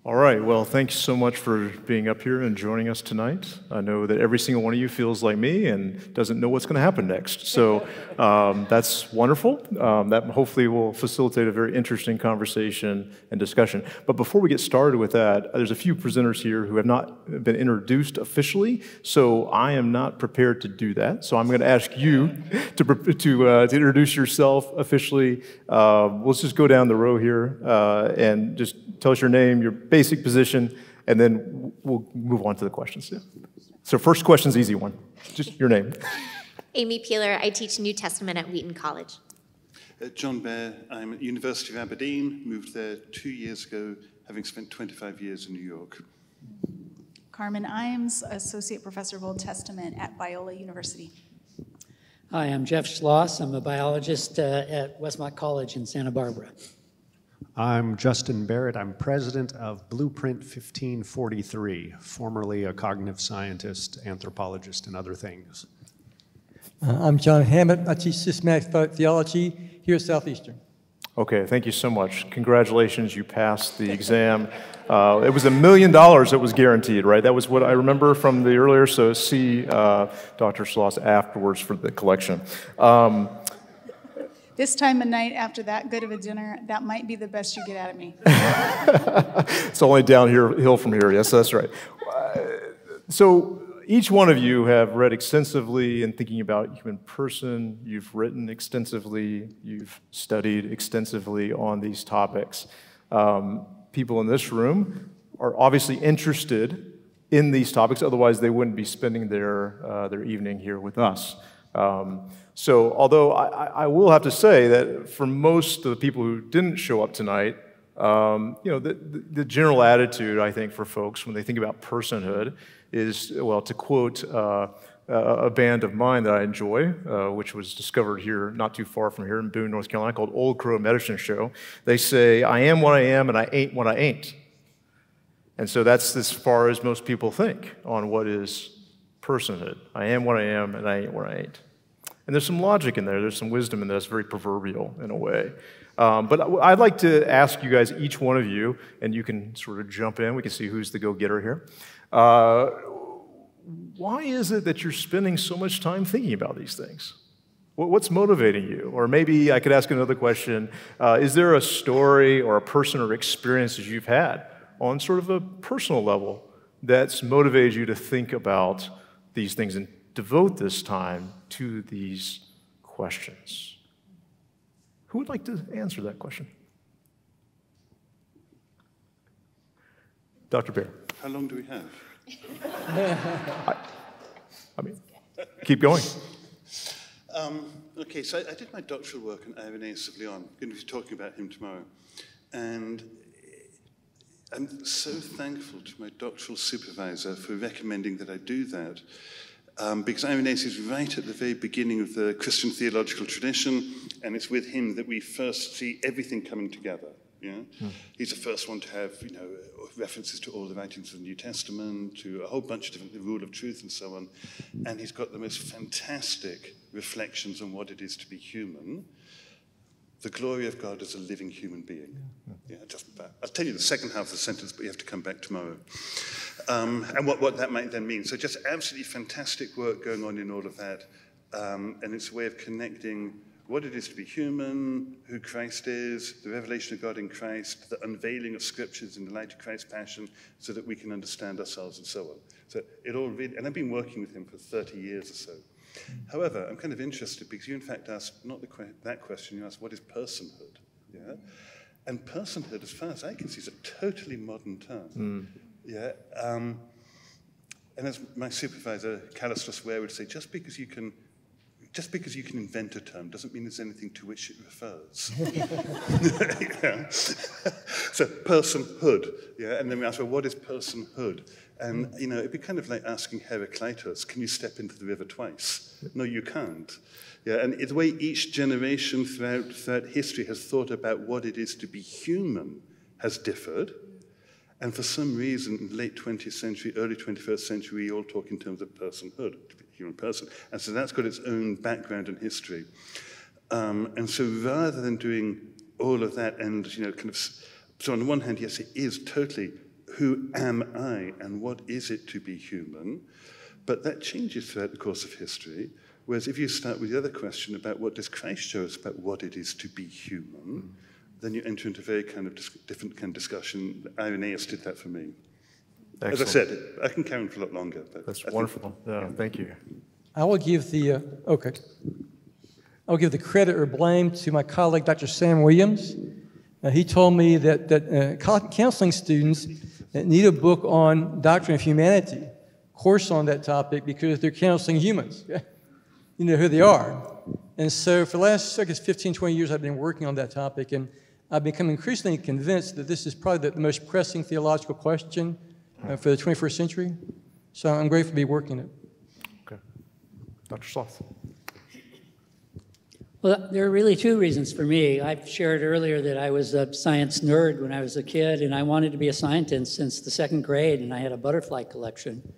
All right, well, thanks so much for being up here and joining us tonight. I know that every single one of you feels like me and doesn't know what's going to happen next. So that's wonderful. That hopefully will facilitate a very interesting conversation and discussion. But before we get started with that, there's a few presenters here who have not been introduced officially, so I am not prepared to do that. So I'm going to ask you to introduce yourself officially. Let's just go down the row here and just tell us your name, your basic position, and then we'll move on to the questions. Yeah. So first question's an easy one. Just your name. Amy Peeler. I teach New Testament at Wheaton College. John Baer. I'm at University of Aberdeen. Moved there 2 years ago, having spent 25 years in New York. Carmen Imes, Associate Professor of Old Testament at Biola University. Hi, I'm Jeff Schloss. I'm a biologist at Westmont College in Santa Barbara. I'm Justin Barrett. I'm president of Blueprint 1543, formerly a cognitive scientist, anthropologist, and other things. I'm John Hammett. I teach systematic theology here at Southeastern. Okay, thank you so much. Congratulations, you passed the exam. It was $1 million that was guaranteed, right? That was what I remember from the earlier, so see Dr. Schloss afterwards for the collection. This time of night, after that good of a dinner, that might be the best you get out of me. It's only downhill from here. Yes, that's right. So each one of you have read extensively in thinking about human person. You've written extensively. You've studied extensively on these topics. People in this room are obviously interested in these topics. Otherwise, they wouldn't be spending their evening here with us. So although I will have to say that for most of the people who didn't show up tonight, the general attitude, I think, for folks when they think about personhood is, well, to quote a band of mine that I enjoy, which was discovered here not too far from here in Boone, North Carolina, called Old Crow Medicine Show. They say, I am what I am and I ain't what I ain't. And so that's as far as most people think on what is personhood. I am what I am and I ain't what I ain't. And there's some logic in there. There's some wisdom in there that's very proverbial in a way. But I'd like to ask you guys, each one of you, and you can sort of jump in. We can see who's the go-getter here. Why is it that you're spending so much time thinking about these things? What's motivating you? Or maybe I could ask another question. Is there a story or a person or experiences you've had on sort of a personal level that's motivated you to think about these things and devote this time to these questions? Who would like to answer that question? Dr. Baer. How long do we have? I mean, keep going. Okay, so I did my doctoral work on Irenaeus of Lyon. I'm going to be talking about him tomorrow. And I'm so thankful to my doctoral supervisor for recommending that I do that. Because Irenaeus is right at the very beginning of the Christian theological tradition, and it's with him that we first see everything coming together. Yeah? He's the first one to have, references to all the writings of the New Testament, to a whole bunch of different, the rule of truth and so on. And he's got the most fantastic reflections on what it is to be human. The glory of God as a living human being. Yeah, I'll tell you the second half of the sentence, but you have to come back tomorrow. And what that might then mean. So just absolutely fantastic work going on in all of that. And it's a way of connecting what it is to be human, who Christ is, the revelation of God in Christ, the unveiling of scriptures in the light of Christ's passion, so that we can understand ourselves and so on. So it all really, and I've been working with him for 30 years or so. However, I'm kind of interested because you, in fact, asked not that question. You asked, what is personhood? Yeah, and personhood, as far as I can see, is a totally modern term. Yeah, and as my supervisor, Kallistos Ware, would say, just because you can invent a term doesn't mean there's anything to which it refers. Yeah. So personhood. Yeah, and then we ask, well, what is personhood? And, it'd be kind of like asking Heraclitus, can you step into the river twice? No, you can't. Yeah, and the way each generation throughout history has thought about what it is to be human has differed. And for some reason, in the late 20th century, early 21st century, we all talk in terms of personhood, to be a human person. And so that's got its own background and history. And so rather than doing all of that and, so on the one hand, yes, it is totally who am I and what is it to be human? But that changes throughout the course of history. Whereas if you start with the other question about what does Christ show us about what it is to be human, then you enter into a very kind of different kind of discussion. Irenaeus did that for me. Excellent. As I said, I can carry on for a lot longer. But That's I wonderful. Yeah, thank you. I will give the, I'll give the credit or blame to my colleague, Dr. Sam Williams. He told me that counseling students need a book on doctrine of humanity, course on that topic, because they're counseling humans. You know who they are. And so for the last, I guess, 15, 20 years, I've been working on that topic, and I've become increasingly convinced that this is probably the most pressing theological question for the 21st century. So I'm grateful to be working it. Okay. Dr. Schloss. Well, there are really two reasons for me. I've shared earlier that I was a science nerd when I was a kid, and I wanted to be a scientist since the second grade, and I had a butterfly collection.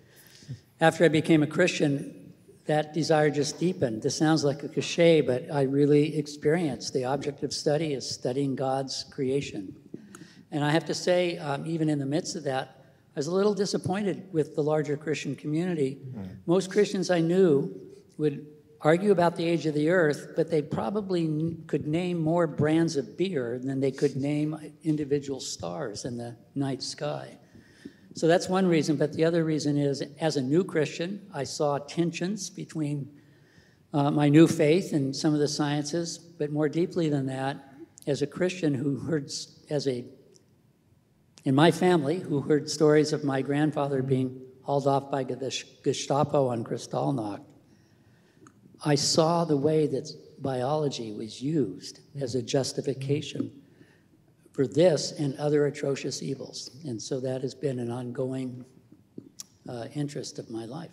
After I became a Christian, that desire just deepened. This sounds like a cliche, but I really experienced the object of study is studying God's creation. And I have to say, even in the midst of that, I was a little disappointed with the larger Christian community. Most Christians I knew would argue about the age of the earth, but they probably could name more brands of beer than they could name individual stars in the night sky. So that's one reason, but the other reason is, as a new Christian, I saw tensions between my new faith and some of the sciences, but more deeply than that, as a Christian who heard, in my family, who heard stories of my grandfather being hauled off by the Gestapo on Kristallnacht, I saw the way that biology was used as a justification for this and other atrocious evils. And so that has been an ongoing interest of my life.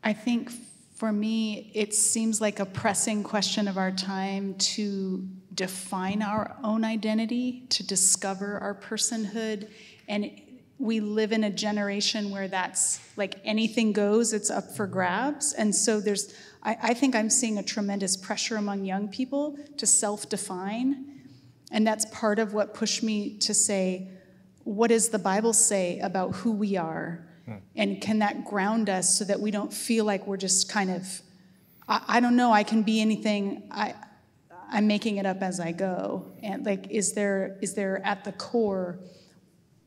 I think for me, it seems like a pressing question of our time to define our own identity, to discover our personhood. And we live in a generation where that's like anything goes, it's up for grabs. And so I think I'm seeing a tremendous pressure among young people to self-define. And that's part of what pushed me to say, what does the Bible say about who we are? And can that ground us so that we don't feel like we're just kind of, I don't know, I can be anything, I'm making it up as I go. And like, is there at the core,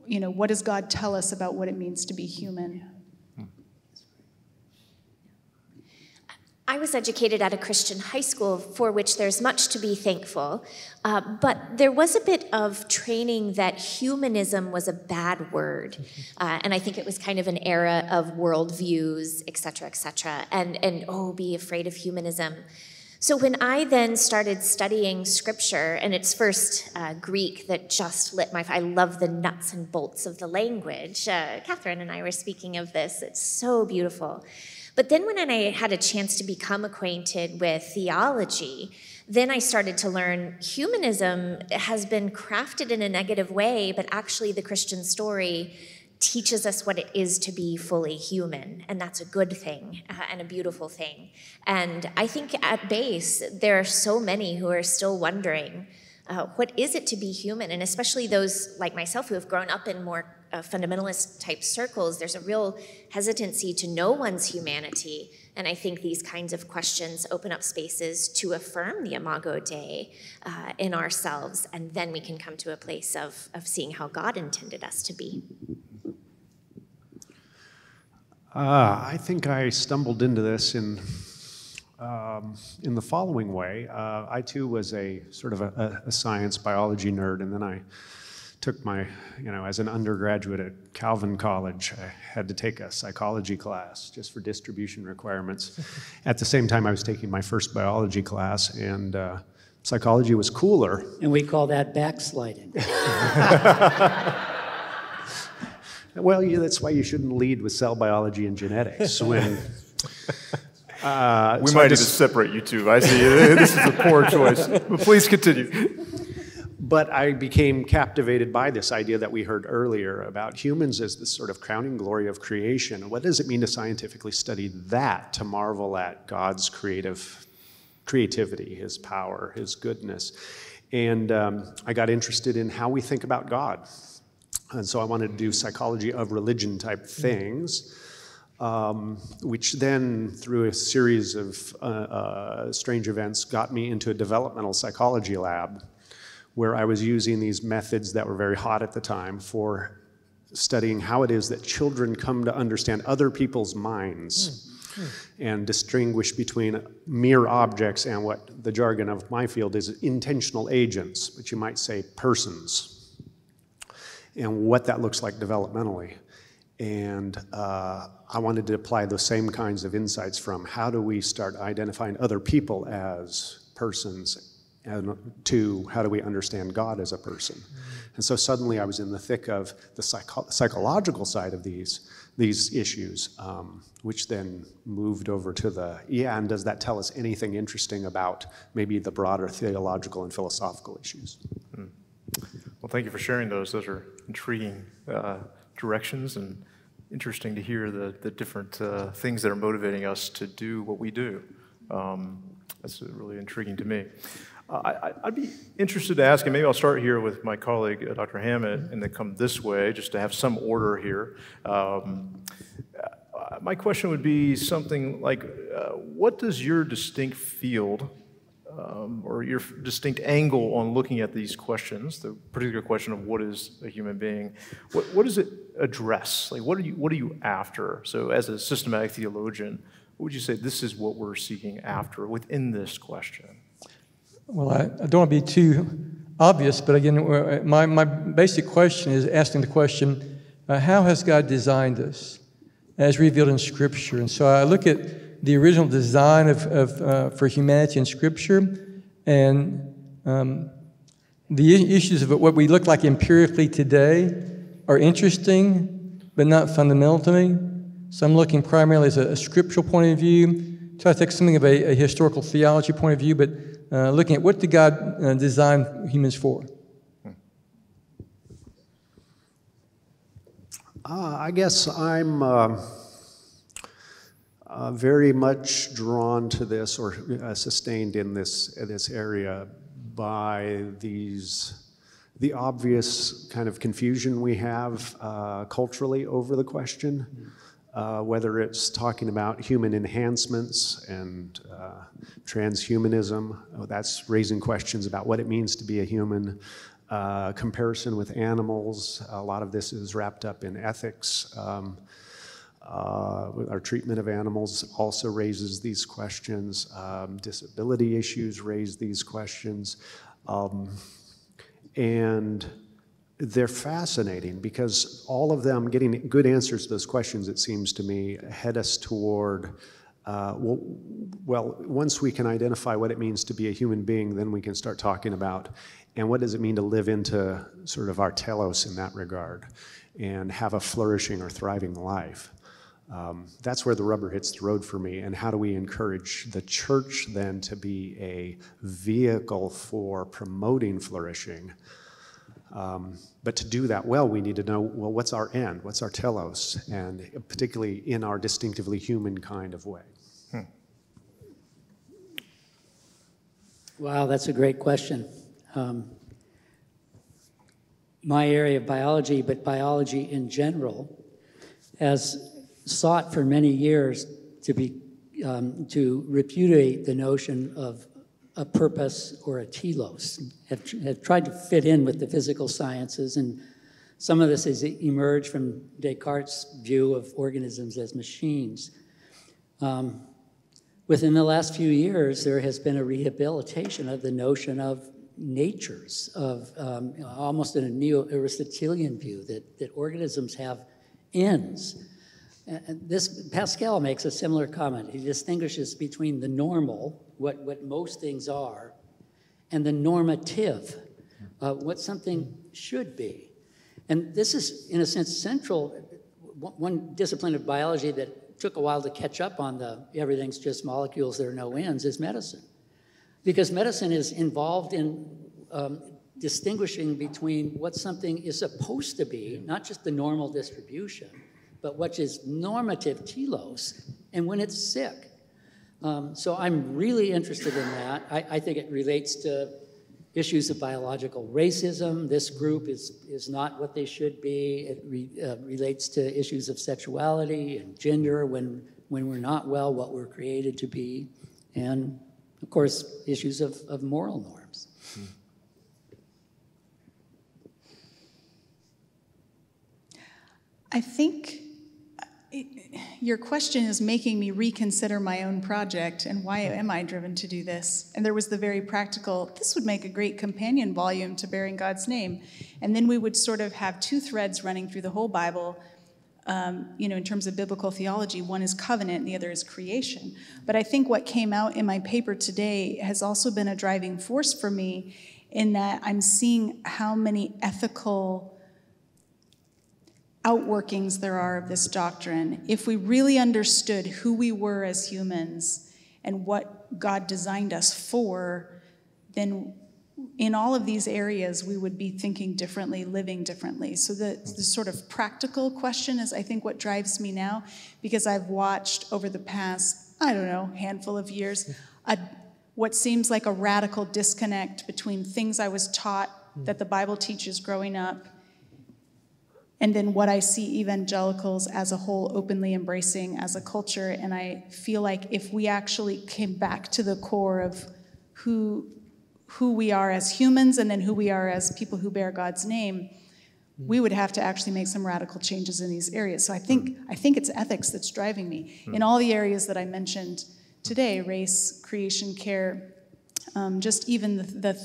what does God tell us about what it means to be human? I was educated at a Christian high school for which there's much to be thankful, but there was a bit of training that humanism was a bad word, and I think it was kind of an era of worldviews, et cetera, and be afraid of humanism. So when I then started studying scripture, and it's first Greek that just lit my fire. I love the nuts and bolts of the language. Catherine and I were speaking of this. It's so beautiful. But then when I had a chance to become acquainted with theology, then I started to learn humanism has been crafted in a negative way, but actually the Christian story teaches us what it is to be fully human, and that's a good thing and a beautiful thing. And I think at base, there are so many who are still wondering, what is it to be human? And especially those like myself who have grown up in more fundamentalist type circles, there's a real hesitancy to know one's humanity. And I think these kinds of questions open up spaces to affirm the Imago Dei in ourselves, and then we can come to a place of seeing how God intended us to be. I think I stumbled into this in the following way. I too was a sort of a science biology nerd, and then I took my, as an undergraduate at Calvin College, I had to take a psychology class just for distribution requirements. At the same time, I was taking my first biology class, and psychology was cooler. And we call that backsliding. Well, that's why you shouldn't lead with cell biology and genetics. When we might need to separate you two. I see this is a poor choice. But please continue. But I became captivated by this idea that we heard earlier about humans as this sort of crowning glory of creation. What does it mean to scientifically study that, to marvel at God's creative creativity, his power, his goodness. And I got interested in how we think about God. And so I wanted to do psychology of religion type things, which then, through a series of strange events, got me into a developmental psychology lab where I was using these methods that were very hot at the time for studying how it is that children come to understand other people's minds and distinguish between mere objects and what the jargon of my field is intentional agents, but you might say persons, and what that looks like developmentally. And I wanted to apply those same kinds of insights from how do we start identifying other people as persons and to how do we understand God as a person. And so suddenly I was in the thick of the psychological side of these issues, which then moved over to and does that tell us anything interesting about maybe the broader theological and philosophical issues? Well, thank you for sharing those. Those are intriguing directions, and interesting to hear the different things that are motivating us to do what we do. That's really intriguing to me. I'd be interested to ask, and maybe I'll start here with my colleague, Dr. Hammett, and then come this way, just to have some order here. My question would be something like, what does your distinct field or your distinct angle on looking at these questions, the particular question of what is a human being, what does it address? Like, what are you after? So as a systematic theologian, what would you say this is what we're seeking after within this question? Well, I don't want to be too obvious, but again, my basic question is asking the question, how has God designed us as revealed in Scripture? And so I look at the original design for humanity in Scripture, and the issues of what we look like empirically today are interesting, but not fundamental to me. So I'm looking primarily as a scriptural point of view, try to take something of a historical theology point of view, but looking at what did God design humans for? I guess I'm very much drawn to this, or sustained in this area by the obvious kind of confusion we have culturally over the question. Whether it's talking about human enhancements and transhumanism, that's raising questions about what it means to be a human. Comparison with animals, a lot of this is wrapped up in ethics. Our treatment of animals also raises these questions. Disability issues raise these questions. And they're fascinating because all of them, getting good answers to those questions, it seems to me, head us toward, well, once we can identify what it means to be a human being, then we can start talking about, and what does it mean to live into sort of our telos in that regard and have a flourishing or thriving life. That's where the rubber hits the road for me, and how do we encourage the church then to be a vehicle for promoting flourishing? But to do that well, we need to know, well, what's our end? What's our telos? And particularly in our distinctively human kind of way. Wow, that's a great question. My area of biology, but biology in general, has sought for many years to repudiate the notion of a purpose or a telos, have tried to fit in with the physical sciences, and some of this has emerged from Descartes' view of organisms as machines. Within the last few years, there has been a rehabilitation of the notion of natures, of almost in a neo-Aristotelian view, that organisms have ends. And this, Pascal makes a similar comment. He distinguishes between the normal, what most things are, and the normative, what something should be. And this is, in a sense, central. One discipline of biology that took a while to catch up on the everything's just molecules, there are no ends, is medicine. Because medicine is involved in distinguishing between what something is supposed to be, not just the normal distribution, but what is normative telos, and when it's sick. So I'm really interested in that. I think it relates to issues of biological racism. This group is not what they should be. It relates to issues of sexuality and gender when we're not what we're created to be. And, of course, issues of moral norms. I think your question is making me reconsider my own project and why am I driven to do this? And there was the very practical, this would make a great companion volume to Bearing God's Name. And then we would sort of have two threads running through the whole Bible, in terms of biblical theology. One is covenant and the other is creation. But I think what came out in my paper today has also been a driving force for me in that I'm seeing how many ethical outworkings there are of this doctrine. If we really understood who we were as humans and what God designed us for, then in all of these areas we would be thinking differently, living differently. So the sort of practical question is, I think, what drives me now, because I've watched over the past, handful of years, what seems like a radical disconnect between things I was taught that the Bible teaches growing up and then what I see evangelicals as a whole openly embracing as a culture. And I feel like if we actually came back to the core of who we are as humans and then who we are as people who bear God's name, we would have to actually make some radical changes in these areas. So I think it's ethics that's driving me. In all the areas that I mentioned today, race, creation, care, just even the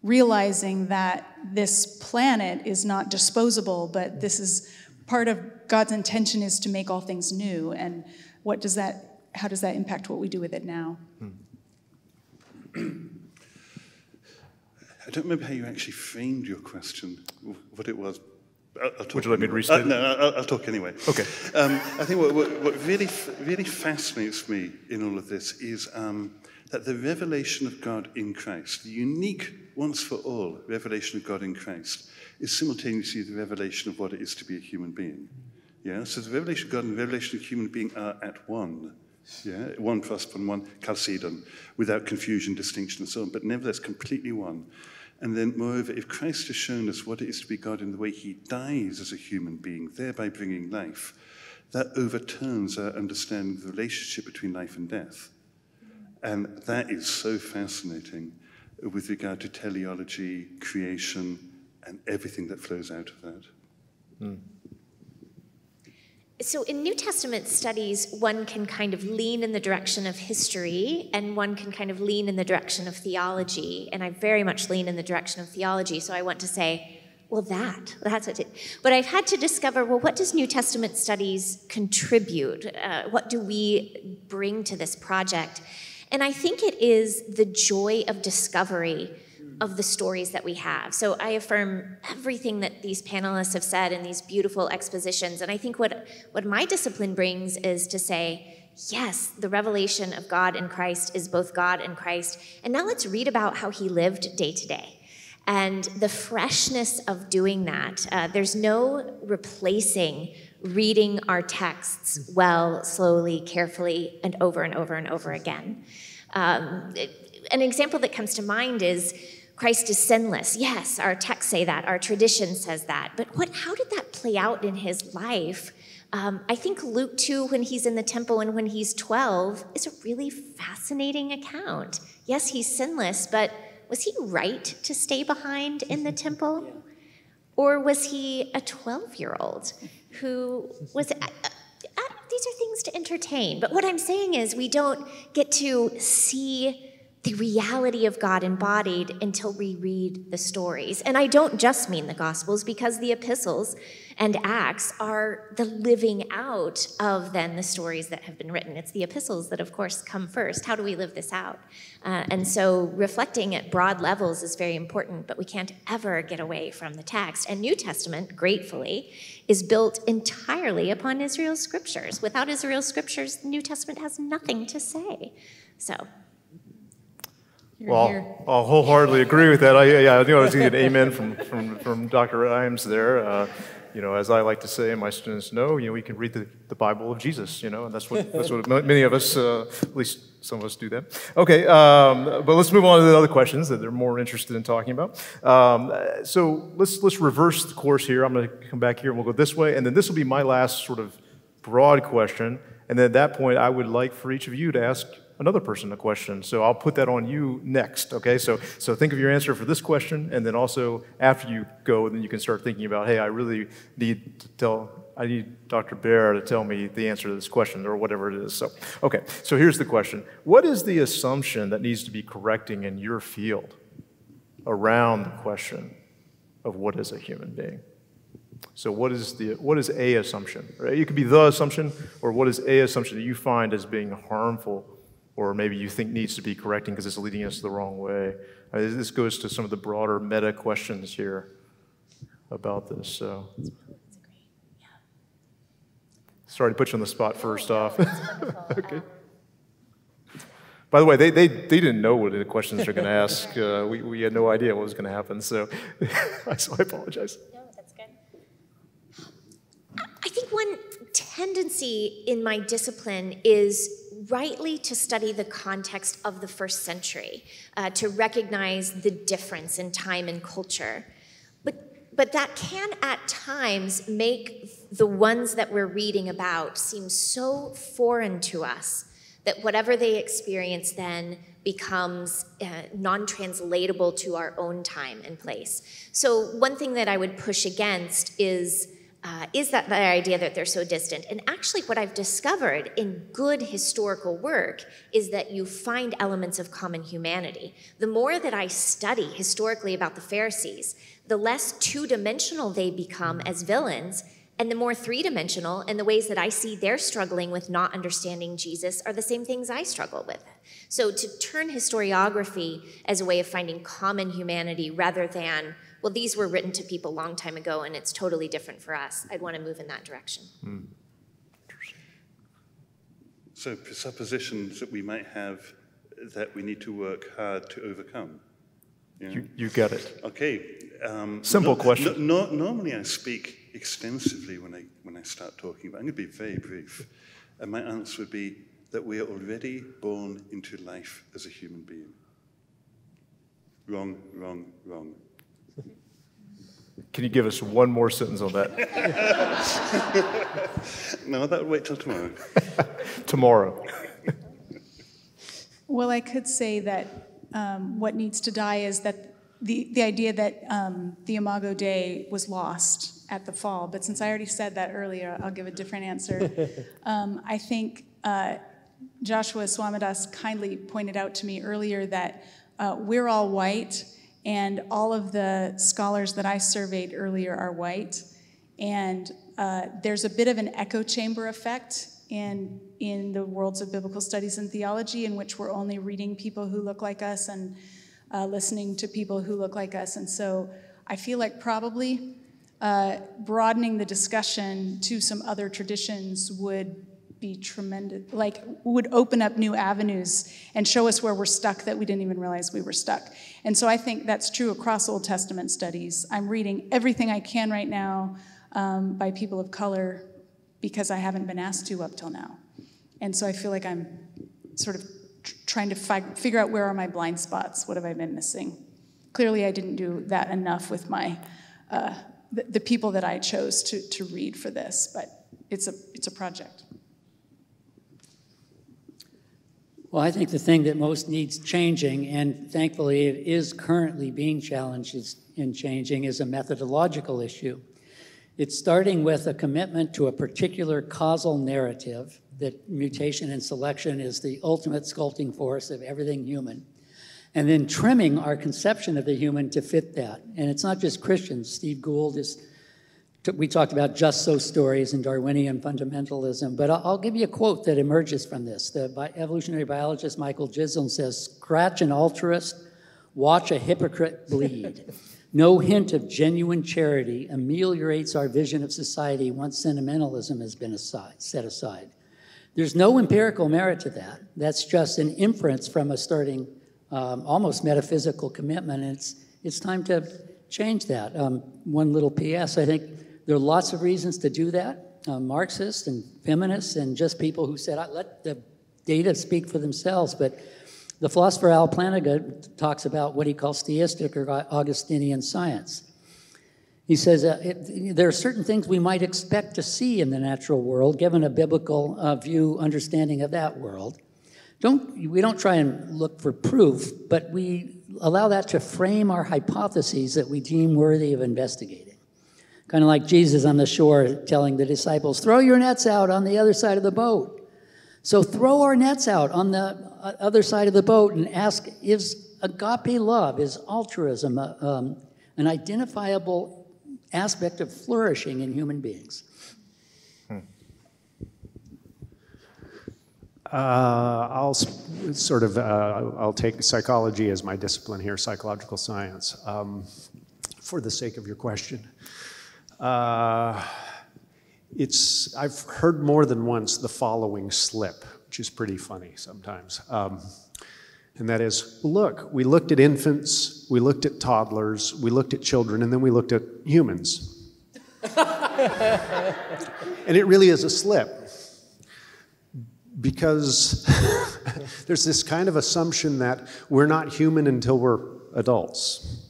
realizing that this planet is not disposable, but this is part of God's intention is to make all things new. And how does that impact what we do with it now? I don't remember how you actually framed your question, what it was. Would you like me to restate it? No, I'll talk anyway. Okay. I think what really fascinates me in all of this is that the revelation of God in Christ, the unique, once for all revelation of God in Christ, is simultaneously the revelation of what it is to be a human being. Yeah. So the revelation of God and the revelation of human being are at one. Yeah, one prospon, one chalcedon, without confusion, distinction, and so on, but nevertheless completely one. And then, moreover, if Christ has shown us what it is to be God in the way he dies as a human being, thereby bringing life, that overturns our understanding of the relationship between life and death. And that is so fascinating with regard to teleology, creation, and everything that flows out of that. So in New Testament studies, one can kind of lean in the direction of history, and one can kind of lean in the direction of theology. And I very much lean in the direction of theology, so I want to say, well, that's what it. But I've had to discover, well, what does New Testament studies contribute? What do we bring to this project? And I think it is the joy of discovery of the stories that we have. So I affirm everything that these panelists have said in these beautiful expositions. And I think what my discipline brings is to say, yes, the revelation of God in Christ is both God and Christ. And now let's read about how he lived day to day. And the freshness of doing that, there's no replacing reading our texts well, slowly, carefully, and over and over and over again. An example that comes to mind is Christ is sinless. Yes, our texts say that, our tradition says that, but how did that play out in his life? I think Luke 2, when he's in the temple and when he's 12, is a really fascinating account. Yes, he's sinless, but was he right to stay behind in the temple? Or was he a 12-year-old who was... these are things to entertain, but what I'm saying is we don't get to see the reality of God embodied until we read the stories. And I don't just mean the Gospels, because the epistles and Acts are the living out of then the stories that have been written. It's the epistles that, of course, come first. How do we live this out? And so reflecting at broad levels is very important, but we can't ever get away from the text. And New Testament, gratefully, is built entirely upon Israel's scriptures. Without Israel's scriptures, the New Testament has nothing to say. So... Well, I'll wholeheartedly agree with that. I knew I was going to get an amen from Dr. Imes there. as I like to say, and my students know, we can read the Bible of Jesus, and that's what many of us, at least some of us, do that. Okay, but let's move on to the other questions that they're more interested in talking about. So let's reverse the course here. I'm going to come back here and we'll go this way, and then this will be my last sort of broad question. And then at that point, I would like for each of you to ask another person a question. So I'll put that on you next, okay? So think of your answer for this question, and then also after you go, then you can start thinking about, hey, I really need Dr. Bear to tell me the answer to this question, or whatever it is. So, okay, so here's the question. What is the assumption that needs to be correcting in your field around the question of what is a human being? So what is a assumption? Right? It could be the assumption, or what is a assumption that you find as being harmful, or maybe you think needs to be correcting because it's leading us the wrong way. This goes to some of the broader meta questions here about this. So, sorry to put you on the spot first off. Okay. By the way, they didn't know what the questions they're going to ask. We had no idea what was going to happen, so I apologize. No, that's good. I think one tendency in my discipline is rightly to study the context of the first century, to recognize the difference in time and culture. But that can at times make the ones that we're reading about seem so foreign to us that whatever they experience then becomes non-translatable to our own time and place. So one thing that I would push against is that idea that they're so distant. And actually what I've discovered in good historical work is that you find elements of common humanity. The more that I study historically about the Pharisees, the less two-dimensional they become as villains, and the more three-dimensional, and the ways that I see they're struggling with not understanding Jesus are the same things I struggle with. So to turn historiography as a way of finding common humanity rather than, well, these were written to people a long time ago and it's totally different for us, I'd want to move in that direction. So presuppositions that we might have that we need to work hard to overcome. Yeah? You get it. Okay. Simple question. Normally I speak extensively when I start talking, but I'm going to be very brief. And my answer would be that we are already born into life as a human being. Wrong, wrong, wrong. Can you give us one more sentence on that? No, that'll wait till tomorrow. Tomorrow. Well, I could say that what needs to die is that the idea that the Imago Dei was lost at the fall. But since I already said that earlier, I'll give a different answer. I think Joshua Swamidass kindly pointed out to me earlier that we're all white, and all of the scholars that I surveyed earlier are white. And there's a bit of an echo chamber effect in the worlds of biblical studies and theology, in which we're only reading people who look like us and listening to people who look like us. And so I feel like probably broadening the discussion to some other traditions would be tremendous, would open up new avenues and show us where we're stuck that we didn't even realize we were stuck. And so I think that's true across Old Testament studies. I'm reading everything I can right now by people of color because I haven't been asked to up till now. And so I feel like I'm sort of trying to figure out where are my blind spots, what have I been missing. Clearly I didn't do that enough with my the people that I chose to read for this, but it's a project. Well, I think the thing that most needs changing, and thankfully it is currently being challenged in changing, is a methodological issue. It's starting with a commitment to a particular causal narrative that mutation and selection is the ultimate sculpting force of everything human, and then trimming our conception of the human to fit that. And it's not just Christians. Steve Gould we talked about just so stories and Darwinian fundamentalism, but I'll give you a quote that emerges from this. The evolutionary biologist Michael Gisland says, "Scratch an altruist, watch a hypocrite bleed. No hint of genuine charity ameliorates our vision of society once sentimentalism has been set aside." There's no empirical merit to that. That's just an inference from a starting almost metaphysical commitment, and it's time to change that. One little PS, I think There are lots of reasons to do that. Marxists and feminists and just people who said, let the data speak for themselves. But the philosopher Al Plantinga talks about what he calls theistic or Augustinian science. He says there are certain things we might expect to see in the natural world, given a biblical understanding of that world. We don't try and look for proof, but we allow that to frame our hypotheses that we deem worthy of investigating. Kind of like Jesus on the shore telling the disciples, throw your nets out on the other side of the boat. So throw our nets out on the other side of the boat and ask, is agape love, is altruism an identifiable aspect of flourishing in human beings? I'll take psychology as my discipline here, psychological science, for the sake of your question. I've heard more than once the following slip, which is pretty funny sometimes. And that is, look, we looked at infants, we looked at toddlers, we looked at children, and then we looked at humans. And it really is a slip. Because there's this kind of assumption that we're not human until we're adults.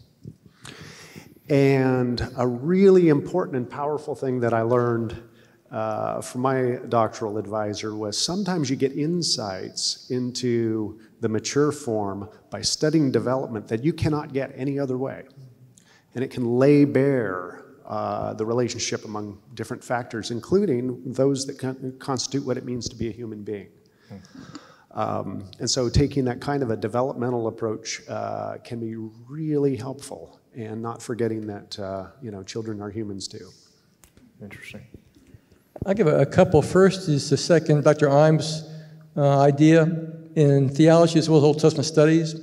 And a really important and powerful thing that I learned from my doctoral advisor was sometimes you get insights into the mature form by studying development that you cannot get any other way. And it can lay bare the relationship among different factors, including those that constitute what it means to be a human being. And so taking that kind of a developmental approach can be really helpful, and not forgetting that children are humans too. Interesting. I'll give a couple. First is the second, Dr. Imes' idea in theology as well as Old Testament studies.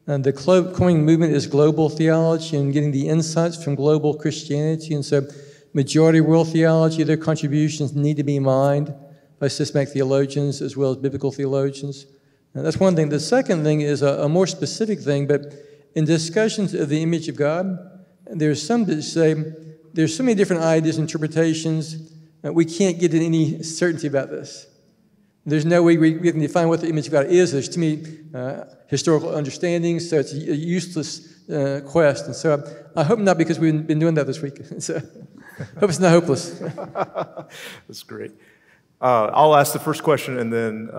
And the coining movement is global theology and getting the insights from global Christianity. And so majority world theology, their contributions need to be mined by systematic theologians as well as biblical theologians. And that's one thing. The second thing is a more specific thing, but in discussions of the image of God, there's some that say there's so many different ideas, interpretations, we can't get any certainty about this. There's no way we can define what the image of God is. There's too many historical understandings, so it's a useless quest. And so I hope not, because we've been doing that this week. So I hope it's not hopeless. That's great. I'll ask the first question, and then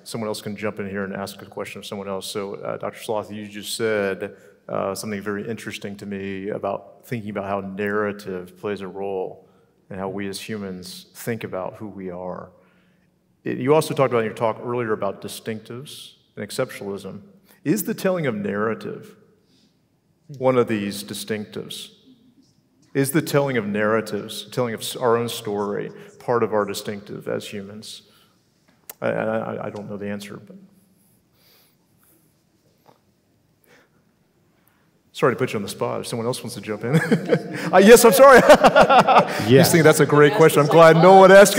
someone else can jump in here and ask a question of someone else. So Dr. Sloth, you just said something very interesting to me about thinking about how narrative plays a role and how we as humans think about who we are. You also talked about in your talk earlier about distinctives and exceptionalism. Is the telling of narrative one of these distinctives? Is the telling of narratives, telling of our own story, part of our distinctive as humans? I don't know the answer, but sorry to put you on the spot. If someone else wants to jump in. Yes, I'm sorry. Yes. I just think that's a great question. I'm glad no one asked.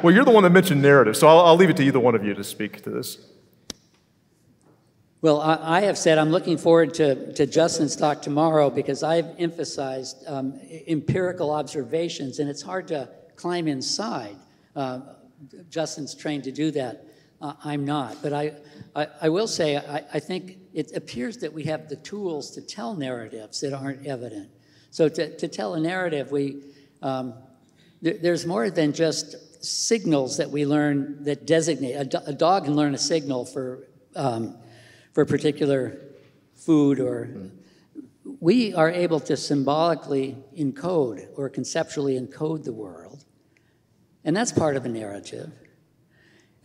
Well, you're the one that mentioned narrative, so I'll leave it to either one of you to speak to this. Well, I have said I'm looking forward to Justin's talk tomorrow, because I've emphasized empirical observations, and it's hard to climb inside. Justin's trained to do that. I'm not. But I will say I think it appears that we have the tools to tell narratives that aren't evident. So to tell a narrative, there's more than just signals that we learn that designate. A dog can learn a signal for a particular food, or we are able to symbolically encode or conceptually encode the world. And that's part of a narrative.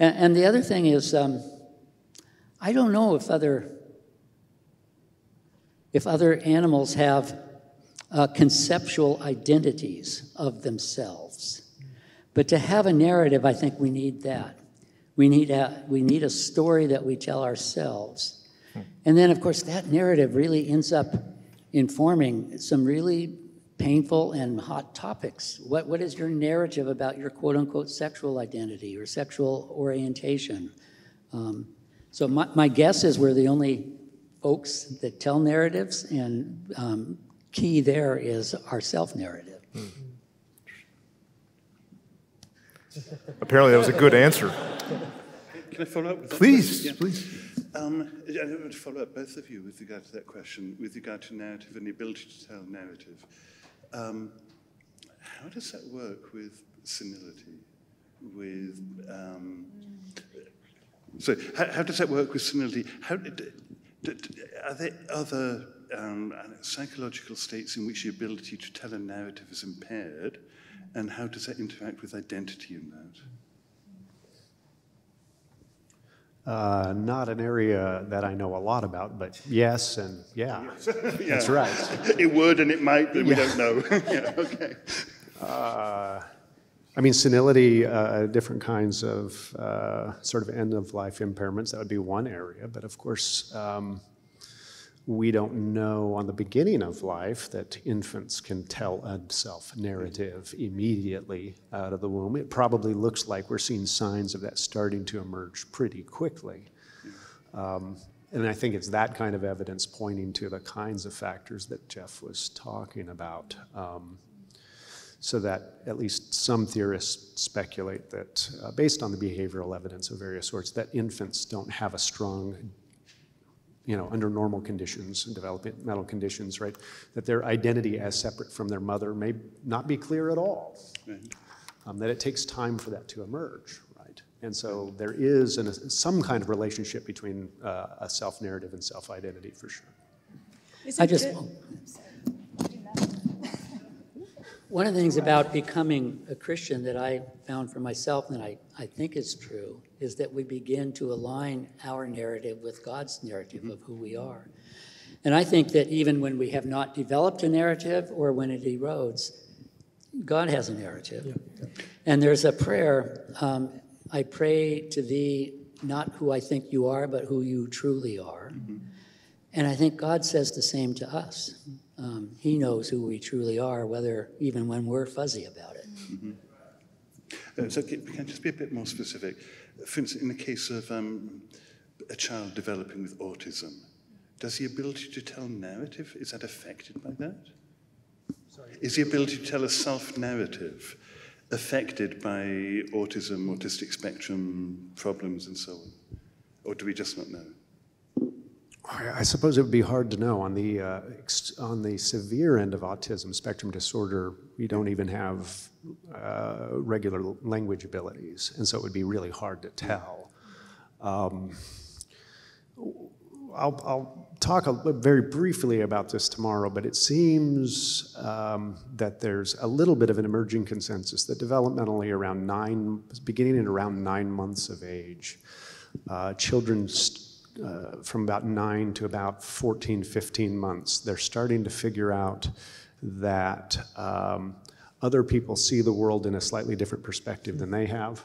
And the other thing is, I don't know if other animals have conceptual identities of themselves. But to have a narrative, I think we need that. We need a story that we tell ourselves. And then, of course, that narrative really ends up informing some really painful and hot topics. What is your narrative about your quote-unquote sexual identity or sexual orientation? So my guess is we're the only folks that tell narratives, and key there is our self-narrative. Apparently that was a good answer. Can I follow up with that? Please, Yeah. please. I want to follow up both of you with regard to that question, with regard to narrative and the ability to tell narrative. How does that work with senility? How does that work with senility? Are there other psychological states in which the ability to tell a narrative is impaired, and how does that interact with identity in that? Not an area that I know a lot about, but yes and yeah. That's right. It would and it might, but we don't know. Yeah, okay. I mean, senility, different kinds of sort of end-of-life impairments, that would be one area. But of course, we don't know on the beginning of life that infants can tell a self-narrative immediately out of the womb. It probably looks like we're seeing signs of that starting to emerge pretty quickly. And I think it's that kind of evidence pointing to the kinds of factors that Jeff was talking about. So that at least some theorists speculate that, based on the behavioral evidence of various sorts, that infants don't have a strong, under normal conditions, developmental conditions, right, that their identity as separate from their mother may not be clear at all, that it takes time for that to emerge, right? And so there is some kind of relationship between a self-narrative and self-identity, for sure. One of the things about becoming a Christian that I found for myself, and I think is true, is that we begin to align our narrative with God's narrative of who we are. And I think that even when we have not developed a narrative or when it erodes, God has a narrative. Yeah. And there's a prayer, I pray to thee, not who I think you are, but who you truly are. Mm-hmm. And I think God says the same to us. He knows who we truly are, even when we're fuzzy about it. Mm-hmm. So can I just be a bit more specific? For instance, in the case of a child developing with autism, does the ability to tell narrative, is that affected by that? Sorry. Is the ability to tell a self-narrative affected by autism, autistic spectrum problems, and so on? Or do we just not know? I suppose it would be hard to know. On the severe end of autism spectrum disorder, we don't even have regular language abilities, and so it would be really hard to tell. I'll talk very briefly about this tomorrow, but it seems that there's a little bit of an emerging consensus that developmentally beginning at around 9 months of age, children from about 9 to about 14, 15 months, they're starting to figure out that other people see the world in a slightly different perspective than they have,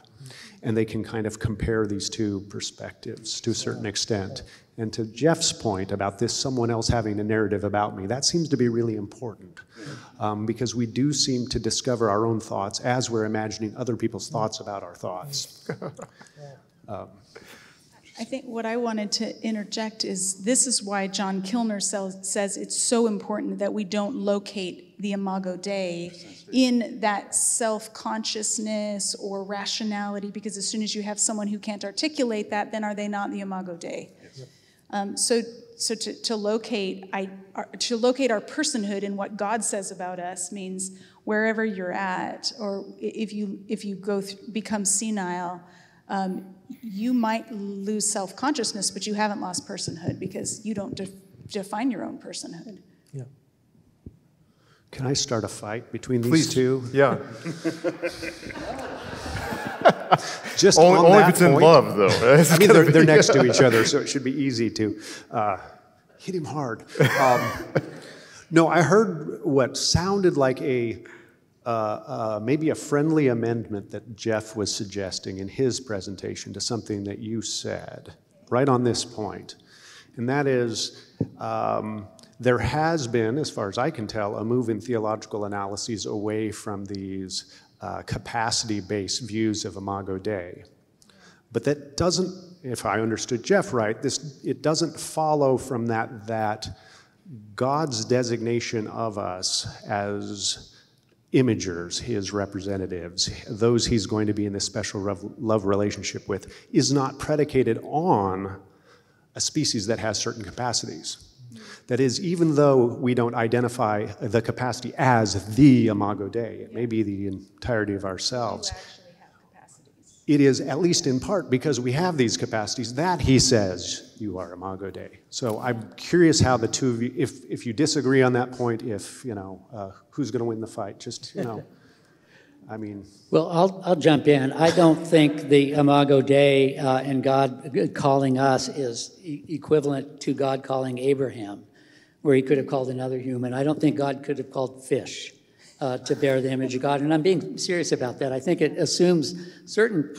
and they can kind of compare these two perspectives to a certain extent. And to Jeff's point about this someone else having a narrative about me, that seems to be really important, because we do seem to discover our own thoughts as we're imagining other people's thoughts about our thoughts. I think what I wanted to interject is this is why John Kilner says it's so important that we don't locate the Imago Dei in that self-consciousness or rationality, because as soon as you have someone who can't articulate that, then are they not the Imago Dei? So to locate our personhood in what God says about us means wherever you're at, or if you become senile, you might lose self-consciousness, but you haven't lost personhood because you don't define your own personhood. Yeah. Can I start a fight between these two? Yeah. Just only if it's in love, though. I mean, they're next to each other, so it should be easy to hit him hard. No, I heard what sounded like maybe a friendly amendment that Jeff was suggesting in his presentation to something that you said, right on this point. And that is, there has been, as far as I can tell, a move in theological analyses away from these capacity-based views of Imago Dei. But that doesn't, if I understood Jeff right, it doesn't follow from that God's designation of us as imagers, his representatives, those he's going to be in this special love relationship with, is not predicated on a species that has certain capacities. That is, even though we don't identify the capacity as the Imago Dei, it may be the entirety of ourselves. It is, at least in part, because we have these capacities that he says you are Imago Dei. So I'm curious how the two of you, if you disagree on that point, if, who's going to win the fight? Just, I mean. Well, I'll jump in. I don't think the Imago Dei and God calling us is equivalent to God calling Abraham, where he could have called another human. I don't think God could have called fish to bear the image of God. And I'm being serious about that. I think it assumes certain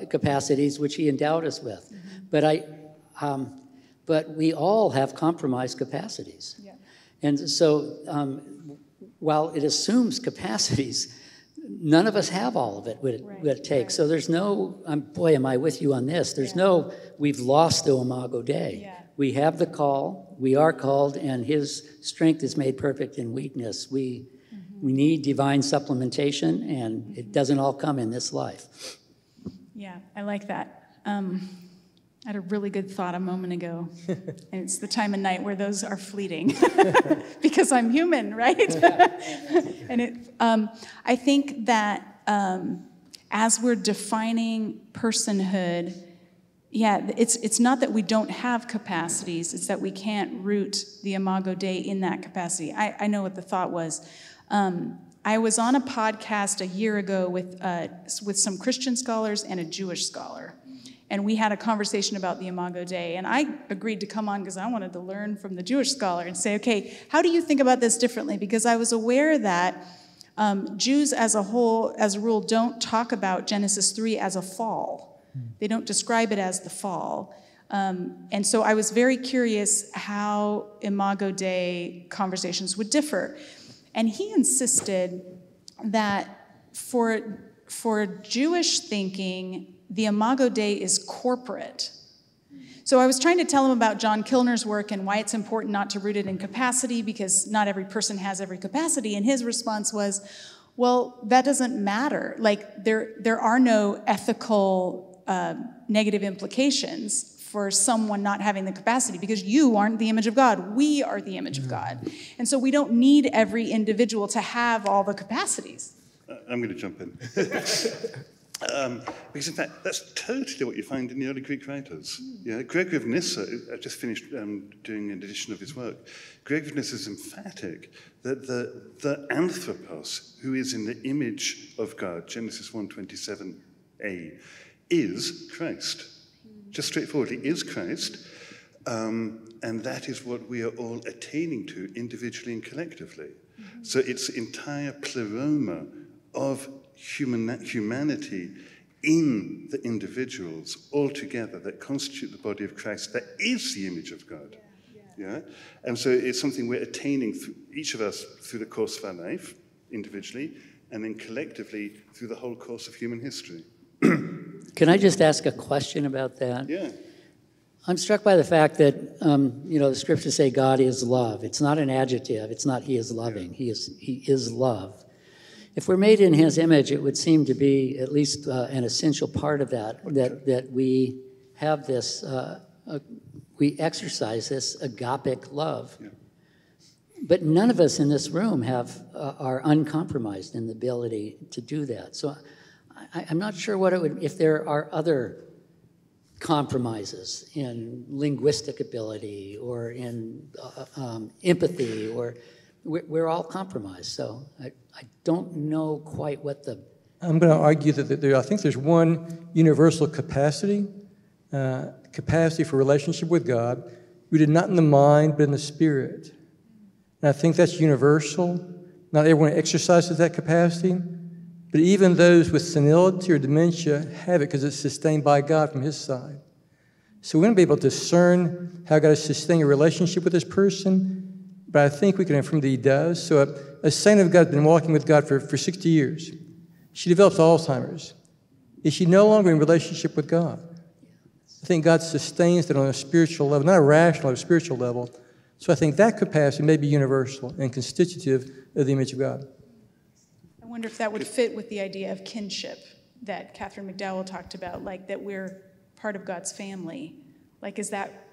capacities which he endowed us with. But we all have compromised capacities. Yeah. And so while it assumes capacities, none of us have all of it, what it takes. Right. So there's no, boy, am I with you on this. There's no, we've lost the Imago Dei. Yeah. We have the call, we are called, and his strength is made perfect in weakness. We need divine supplementation, and it doesn't all come in this life. Yeah, I like that. I had a really good thought a moment ago, and it's the time of night where those are fleeting, because I'm human, right? And I think that as we're defining personhood, it's not that we don't have capacities, it's that we can't root the Imago Dei in that capacity. I know what the thought was. I was on a podcast a year ago with some Christian scholars and a Jewish scholar, and we had a conversation about the Imago Dei, and I agreed to come on because I wanted to learn from the Jewish scholar and say, okay, how do you think about this differently? Because I was aware that Jews as a whole, as a rule, don't talk about Genesis 3 as a fall. They don't describe it as the fall. And so I was very curious how Imago Dei conversations would differ. And he insisted that for Jewish thinking, the Imago Dei is corporate. So I was trying to tell him about John Kilner's work and why it's important not to root it in capacity, because not every person has every capacity. And his response was, well, that doesn't matter. Like, there are no ethical negative implications for someone not having the capacity, because you aren't the image of God. We are the image of God. And so we don't need every individual to have all the capacities. I'm going to jump in. Because in fact, that's totally what you find in the early Greek writers. Yeah, Gregory of Nyssa, I just finished doing an edition of his work. Gregory of Nyssa is emphatic that the anthropos, who is in the image of God, Genesis 1:27a, is Christ. Just straightforwardly, is Christ. And that is what we are all attaining to individually and collectively. Mm-hmm. So it's the entire pleroma of humanity in the individuals all together that constitute the body of Christ that is the image of God. Yeah? And so it's something we're attaining, each of us, through the course of our life, individually, and then collectively through the whole course of human history. Can I just ask a question about that? Yeah. I'm struck by the fact that, the scriptures say God is love. It's not an adjective. It's not he is loving. He is love. If we're made in his image, it would seem to be at least an essential part of that we have this, we exercise this agapic love. Yeah. But none of us in this room are uncompromised in the ability to do that. So I'm not sure what it would, if there are other compromises in linguistic ability or in empathy, or we're all compromised. So I don't know quite what the... I'm going to argue that I think there's one universal capacity for relationship with God, rooted not in the mind, but in the spirit. And I think that's universal. Not everyone exercises that capacity, but even those with senility or dementia have it because it's sustained by God from his side. So we're going to be able to discern how God is sustaining a relationship with this person, but I think we can affirm that he does. So a saint of God has been walking with God for 60 years. She develops Alzheimer's. Is she no longer in relationship with God? I think God sustains that on a spiritual level, not a rational, a spiritual level. So I think that capacity may be universal and constitutive of the image of God. wonder if that would fit with the idea of kinship that Catherine McDowell talked about, like that we're part of God's family. Like, is that,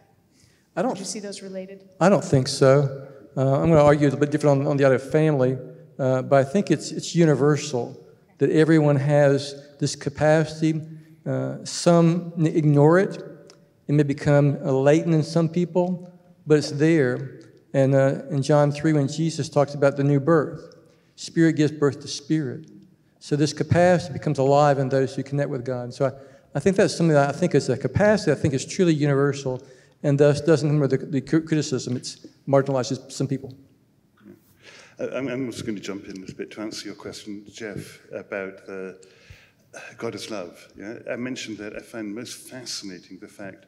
would you see those related? I don't think so. I'm going to argue a little bit different on the idea of family, but I think it's universal that everyone has this capacity. Some ignore it. It may become latent in some people, but it's there. And in John 3, when Jesus talks about the new birth, Spirit gives birth to Spirit. So this capacity becomes alive in those who connect with God. So I think that's something that I think is a capacity I think is truly universal, and thus doesn't come with the criticism. It's marginalizes some people. I'm also going to jump in a bit to answer your question, Jeff, about God is love. Yeah? I mentioned that I find most fascinating the fact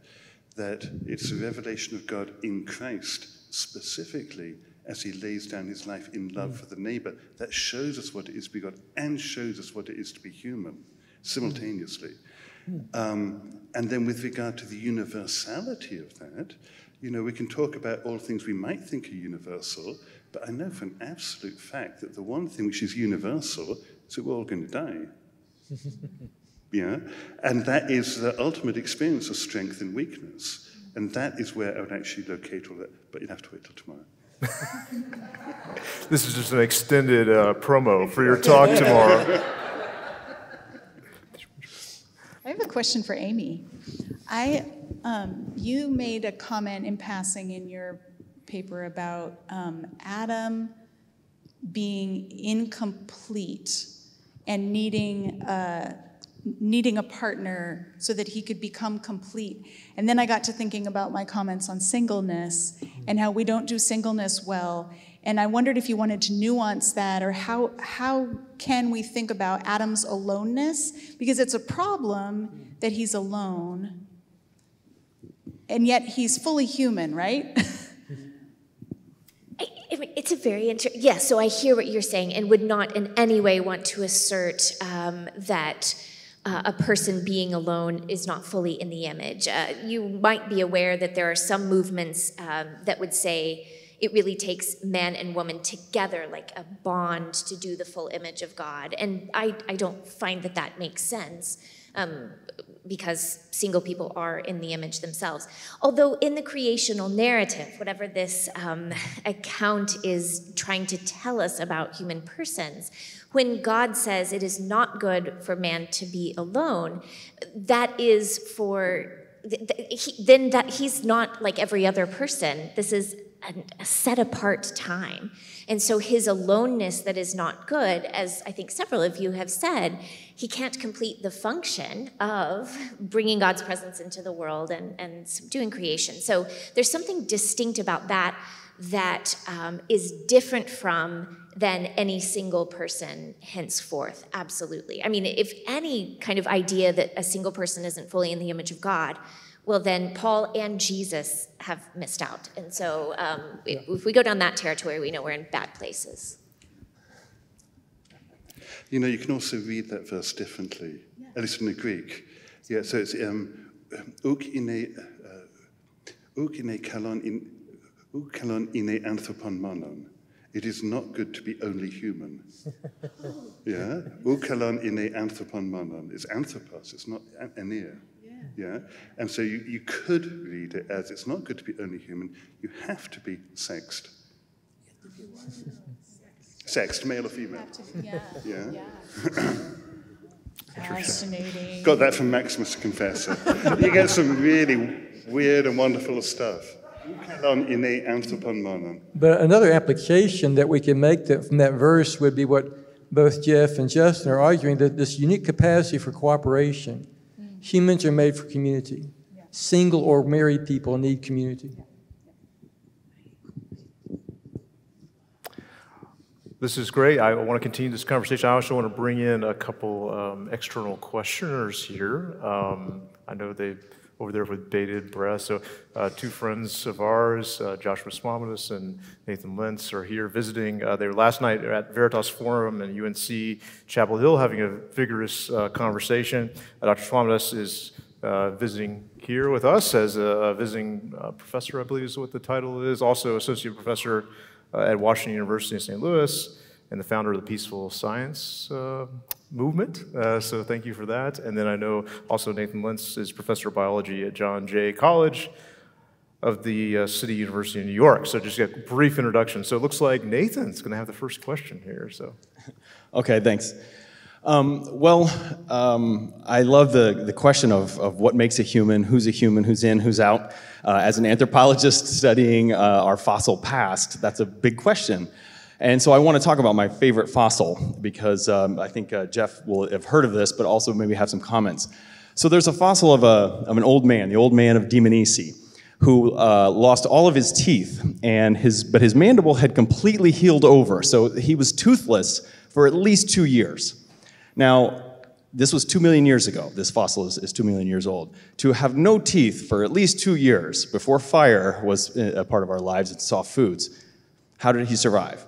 that it's a revelation of God in Christ, specifically as he lays down his life in love for the neighbor. That shows us what it is to be God and shows us what it is to be human simultaneously. And then with regard to the universality of that, you know, we can talk about all things we might think are universal, but I know for an absolute fact that the one thing which is universal is that we're all going to die. Yeah? And that is the ultimate experience of strength and weakness. And that is where I would actually locate all that. But you'd have to wait till tomorrow. This is just an extended promo for your talk tomorrow. I have a question for Amy. You made a comment in passing in your paper about Adam being incomplete and needing a partner so that he could become complete. And then I got to thinking about my comments on singleness and how we don't do singleness well. And I wondered if you wanted to nuance that, or how can we think about Adam's aloneness? Because it's a problem that he's alone, and yet he's fully human, right? It's a very interesting, yes, so I hear what you're saying and would not in any way want to assert that a person being alone is not fully in the image. You might be aware that there are some movements that would say it really takes man and woman together, like a bond, to do the full image of God. And I don't find that that makes sense. Because single people are in the image themselves. Although in the creational narrative, whatever this account is trying to tell us about human persons, when God says it is not good for man to be alone, that is then that he's not like every other person. This is a set apart time. And so his aloneness that is not good, as I think several of you have said, he can't complete the function of bringing God's presence into the world and subduing creation. So there's something distinct about that is different than any single person henceforth, absolutely. I mean, if any kind of idea that a single person isn't fully in the image of God, well, then Paul and Jesus have missed out. And so if we go down that territory, we know we're in bad places. You know, you can also read that verse differently, at least in the Greek. Yeah, so it's uk ine kalon ine anthropon monon. It is not good to be only human. Yeah? Uk kalon ine anthropon monon. It's anthropos, it's not anir. Yeah? And so you could read it as it's not good to be only human, you have to be sexed. Sexed, male or female. Yeah. Fascinating. Got that from Maximus the Confessor. You get some really weird and wonderful stuff. But another application that we can make from that verse would be what both Jeff and Justin are arguing, that this unique capacity for cooperation. Humans are made for community. Single or married people need community. This is great. I want to continue this conversation. I also want to bring in a couple external questioners here. I know they over there with bated breath. So two friends of ours, Joshua Swaminus and Nathan Lentz, are here visiting. They were last night at Veritas Forum and UNC Chapel Hill having a vigorous conversation. Dr. Swaminus is visiting here with us as a visiting professor, I believe is what the title is, also associate professor at Washington University in St. Louis. and the founder of the Peaceful Science movement. So thank you for that. And then I know also Nathan Lentz is professor of biology at John Jay College of the City University of New York. So just a brief introduction. So it looks like Nathan's going to have the first question here. So, okay, thanks. I love the question of what makes a human, who's in, who's out. As an anthropologist studying our fossil past, that's a big question. And so I want to talk about my favorite fossil because I think Jeff will have heard of this, but also maybe have some comments. So there's a fossil of an old man, the old man of Dmanisi, who lost all of his teeth, but his mandible had completely healed over, so he was toothless for at least 2 years. Now, this was 2 million years ago. This fossil is 2 million years old. To have no teeth for at least 2 years before fire was a part of our lives and soft foods, how did he survive?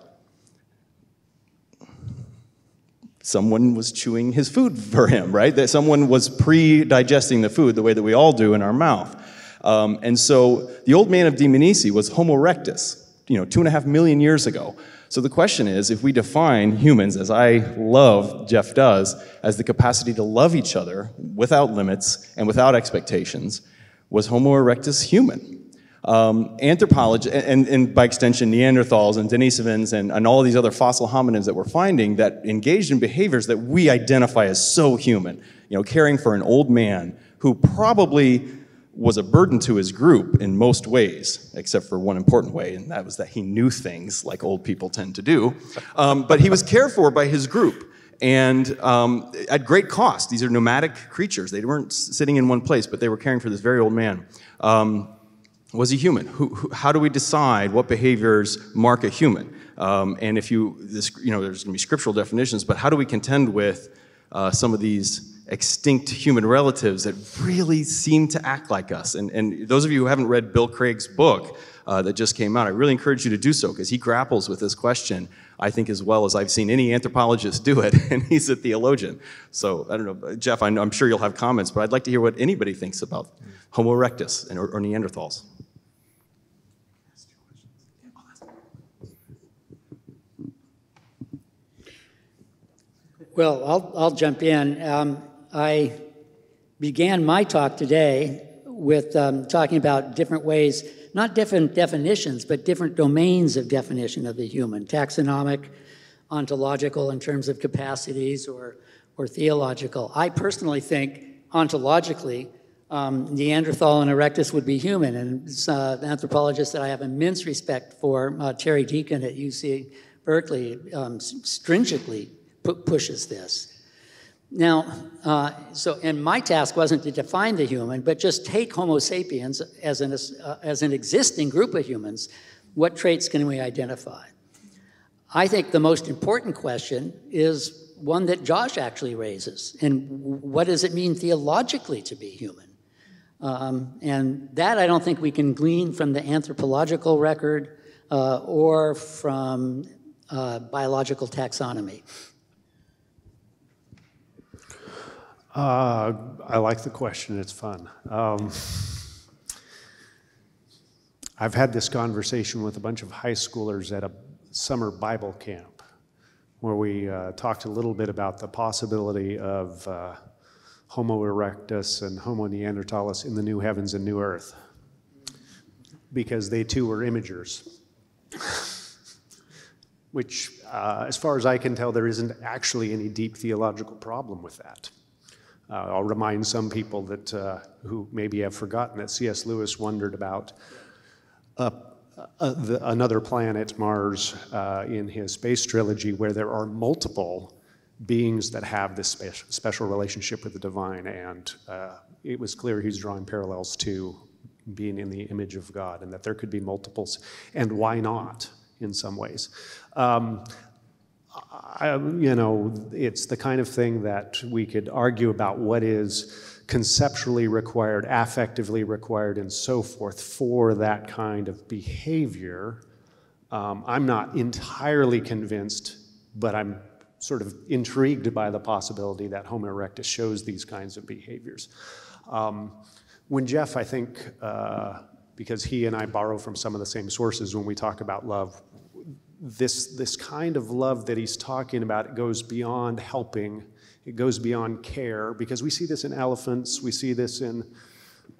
Someone was chewing his food for him, right? That someone was pre-digesting the food the way that we all do in our mouth. And so the old man of Dmanisi was Homo erectus, 2.5 million years ago. So the question is, if we define humans, as I love, Jeff does, as the capacity to love each other without limits and without expectations, was Homo erectus human? Anthropology, and by extension Neanderthals and Denisovans and all of these other fossil hominins that we're finding that engaged in behaviors that we identify as so human, caring for an old man who probably was a burden to his group in most ways, except for one important way, and that was that he knew things like old people tend to do. But he was cared for by his group, and at great cost. These are nomadic creatures. They weren't sitting in one place, but they were caring for this very old man. Was he human? How do we decide what behaviors mark a human? And there's going to be scriptural definitions, but how do we contend with some of these extinct human relatives that really seem to act like us? And those of you who haven't read Bill Craig's book that just came out, I really encourage you to do so, because he grapples with this question, I think, as well as I've seen any anthropologist do it, and he's a theologian. So, I don't know, Jeff, I'm sure you'll have comments, but I'd like to hear what anybody thinks about Homo erectus or Neanderthals. Well, I'll jump in. I began my talk today with talking about different ways, not different definitions, but different domains of definition of the human, taxonomic, ontological in terms of capacities, or theological. I personally think ontologically, Neanderthal and Erectus would be human, and an anthropologist that I have immense respect for, Terry Deacon at UC Berkeley, stringently pushes this. Now, and my task wasn't to define the human, but just take Homo sapiens as an existing group of humans. What traits can we identify? I think the most important question is one that Josh actually raises, and what does it mean theologically to be human? And that I don't think we can glean from the anthropological record or from biological taxonomy. I like the question, it's fun. I've had this conversation with a bunch of high schoolers at a summer Bible camp where we talked a little bit about the possibility of Homo erectus and Homo neanderthalis in the new heavens and new earth, because they too were imagers. Which, as far as I can tell, there isn't actually any deep theological problem with that. I'll remind some people that who maybe have forgotten that C.S. Lewis wondered about another planet, Mars, in his space trilogy, where there are multiple beings that have this special relationship with the divine, and it was clear he's drawing parallels to being in the image of God, and that there could be multiples, and why not in some ways. It's the kind of thing that we could argue about what is conceptually required, affectively required, and so forth for that kind of behavior. I'm not entirely convinced, but I'm sort of intrigued by the possibility that Homo erectus shows these kinds of behaviors. When Jeff, I think, because he and I borrow from some of the same sources when we talk about love, this kind of love that he's talking about, it goes beyond helping, it goes beyond care, because we see this in elephants, we see this in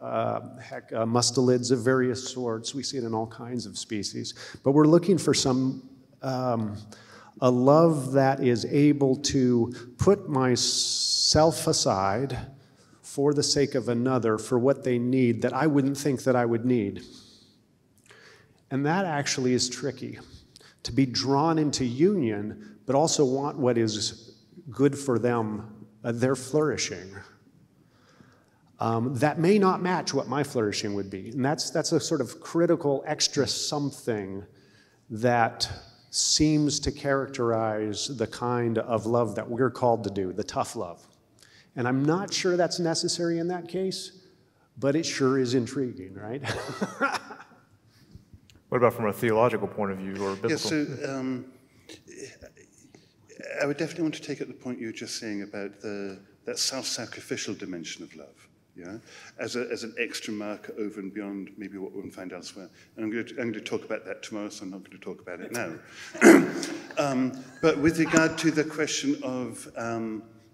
mustelids of various sorts, we see it in all kinds of species. But we're looking for a love that is able to put myself aside for the sake of another, for what they need that I wouldn't think that I would need. And that actually is tricky, to be drawn into union, but also want what is good for them, their flourishing. That may not match what my flourishing would be. And that's a sort of critical extra something that seems to characterize the kind of love that we're called to do, the tough love. And I'm not sure that's necessary in that case, but it sure is intriguing, right? What about from a theological point of view or biblical? Yeah, so I would definitely want to take up the point you were just saying about that self-sacrificial dimension of love, yeah, as an extra marker over and beyond maybe what we can find elsewhere. And I'm going to talk about that tomorrow, so I'm not going to talk about it now. But with regard to the question of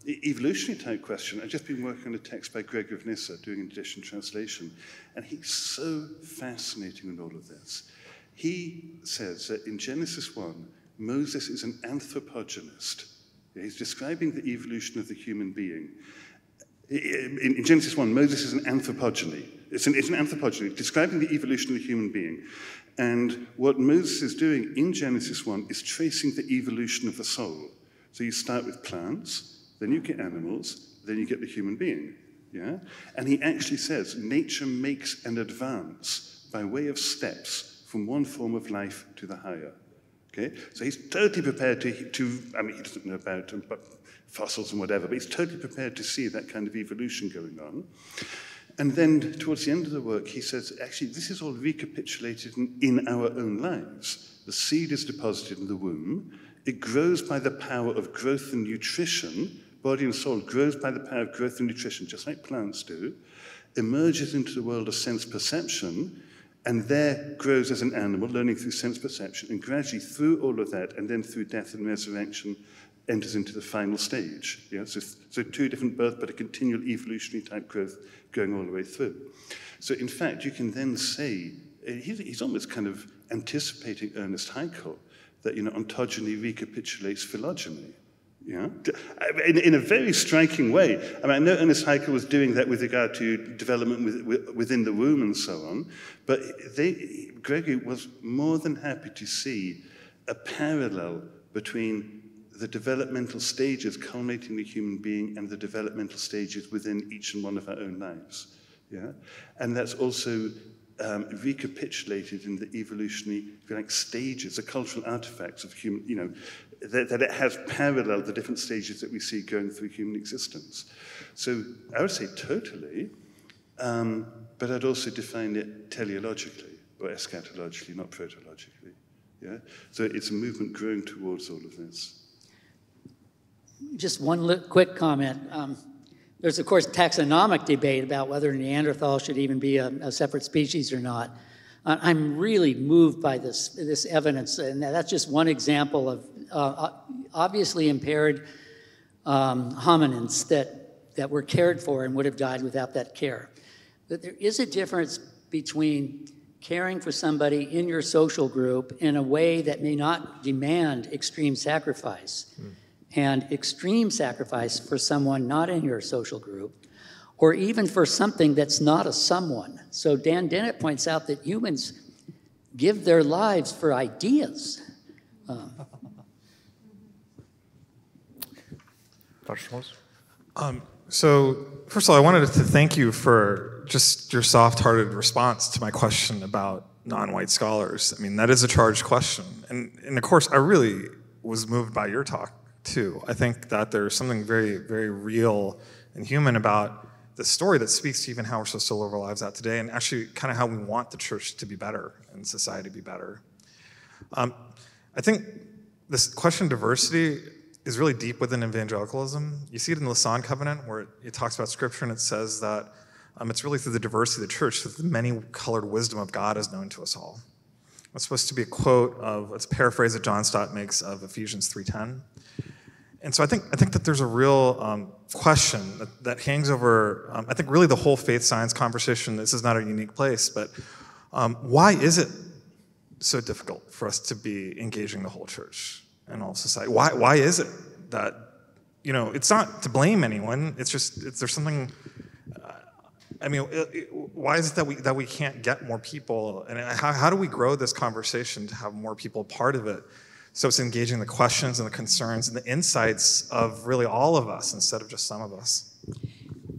evolutionary type question, I've just been working on a text by Gregor of Nyssa, doing an edition translation, and he's so fascinating in all of this. He says that in Genesis 1, Moses is an anthropogynist. He's describing the evolution of the human being. In Genesis 1, Moses is an anthropogeny. It's an anthropogeny, describing the evolution of the human being. And what Moses is doing in Genesis 1 is tracing the evolution of the soul. So you start with plants, then you get animals, then you get the human being. Yeah? And he actually says nature makes an advance by way of steps from one form of life to the higher. Okay? So he's totally prepared to I mean, he doesn't know about fossils and whatever, but he's totally prepared to see that kind of evolution going on. And then towards the end of the work, he says, actually, this is all recapitulated in our own lives. The seed is deposited in the womb. It grows by the power of growth and nutrition. Body and soul grows by the power of growth and nutrition, just like plants do. Emerges into the world of sense perception, and there grows as an animal, learning through sense perception, and gradually through all of that, and then through death and resurrection, enters into the final stage. Yeah? So two different births, but a continual evolutionary type growth going all the way through. So in fact, you can then say, he's almost kind of anticipating Ernest Haeckel, that ontogeny recapitulates phylogeny. Yeah, in a very striking way. I mean, I know Ernest Haeckel was doing that with regard to development within the womb and so on, but Gregory was more than happy to see a parallel between the developmental stages culminating in the human being and the developmental stages within each and one of our own lives. Yeah, and that's also recapitulated in the evolutionary, if you like, stages, the cultural artifacts of human, that it has paralleled the different stages that we see going through human existence. So I would say totally, but I'd also define it teleologically, or eschatologically, not protologically. Yeah? So it's a movement growing towards all of this. Just one quick comment. There's, of course, taxonomic debate about whether Neanderthal should even be a separate species or not. I'm really moved by this evidence, and that's just one example of obviously impaired hominins that were cared for and would have died without that care. But there is a difference between caring for somebody in your social group in a way that may not demand extreme sacrifice, and extreme sacrifice for someone not in your social group, or even for something that's not a someone. So Dan Dennett points out that humans give their lives for ideas. Dr. Schwartz? So first of all, I wanted to thank you for just your soft-hearted response to my question about non-white scholars. I mean, that is a charged question. And of course, I really was moved by your talk, too. I think that there's something very, very real and human about the story that speaks to even how we're supposed to live our lives out today, and actually kind of how we want the church to be better and society to be better. I think this question of diversity is really deep within evangelicalism. You see it in the Lausanne Covenant, where it talks about Scripture, and it says that it's really through the diversity of the church that the many-colored wisdom of God is known to us all. was supposed to be a quote of, it's a paraphrase that John Stott makes of Ephesians 3:10. And so I think that there's a real question that hangs over, I think really the whole faith science conversation. This is not a unique place, but why is it so difficult for us to be engaging the whole church and all of society? Why is it that, it's not to blame anyone, it's just, there's something, why is it that we can't get more people, and how do we grow this conversation to have more people part of it? So it's engaging the questions and the concerns and the insights of really all of us instead of just some of us.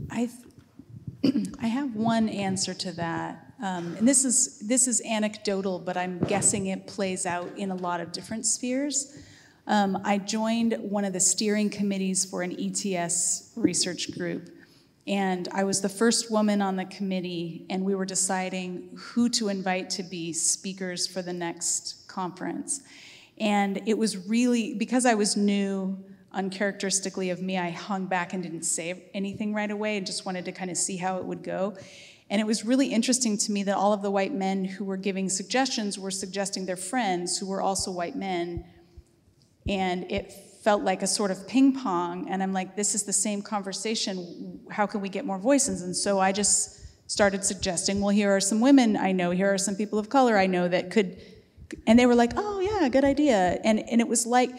I have one answer to that, and this is anecdotal, but I'm guessing it plays out in a lot of different spheres. I joined one of the steering committees for an ETS research group, and I was the first woman on the committee, and we were deciding who to invite to be speakers for the next conference. And it was really, because I was new, uncharacteristically of me, I hung back and didn't say anything right away and just wanted to kind of see how it would go. And it was really interesting to me that all of the white men who were giving suggestions were suggesting their friends who were also white men. And it felt like a sort of ping pong. And I'm like, this is the same conversation. How can we get more voices? And so I just started suggesting, well, here are some women I know. Here are some people of color I know that could. And they were like, oh, yeah, good idea. And it was like,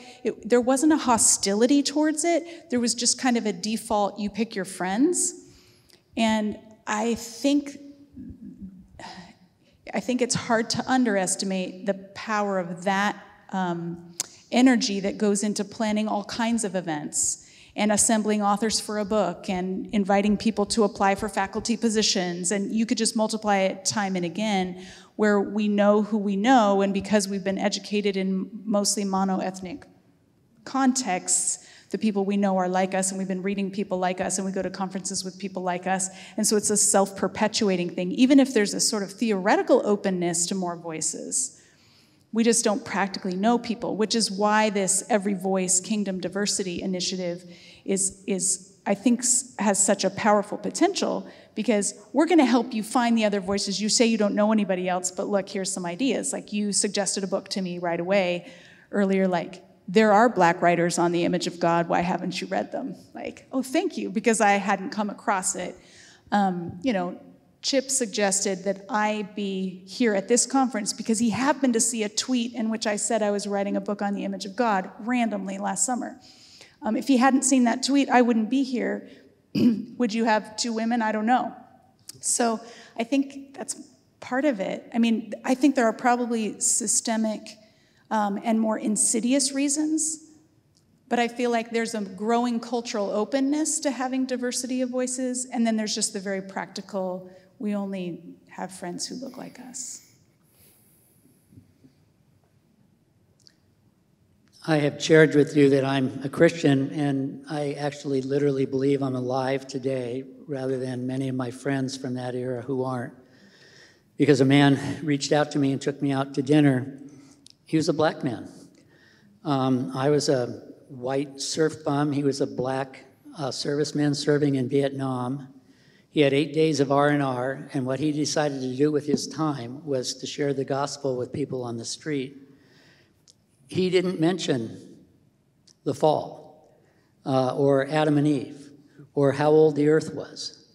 there wasn't a hostility towards it. There was just kind of a default, you pick your friends. And I think it's hard to underestimate the power of that energy that goes into planning all kinds of events and assembling authors for a book and inviting people to apply for faculty positions. And you could just multiply it time and again, where we know who we know, and because we've been educated in mostly mono-ethnic contexts, the people we know are like us, and we've been reading people like us, and we go to conferences with people like us, and so it's a self-perpetuating thing. Even if there's a sort of theoretical openness to more voices, we just don't practically know people, which is why this Every Voice Kingdom Diversity initiative is I think has such a powerful potential, because we're going to help you find the other voices. You say you don't know anybody else, but look, here's some ideas. Like, you suggested a book to me right away earlier, like, there are Black writers on the image of God. Why haven't you read them? Like, oh, thank you, because I hadn't come across it. Chip suggested that I be here at this conference because he happened to see a tweet in which I said I was writing a book on the image of God randomly last summer. If he hadn't seen that tweet, I wouldn't be here. Would you have two women? I don't know. So I think that's part of it. I mean, I think there are probably systemic and more insidious reasons, but I feel like there's a growing cultural openness to having diversity of voices, and then there's just the very practical, we only have friends who look like us. I have shared with you that I'm a Christian, and I actually literally believe I'm alive today rather than many of my friends from that era who aren't. Because a man reached out to me and took me out to dinner. He was a Black man. I was a white surf bum. He was a Black serviceman serving in Vietnam. He had 8 days of R&R, and what he decided to do with his time was to share the gospel with people on the street. He didn't mention the fall, or Adam and Eve, or how old the earth was.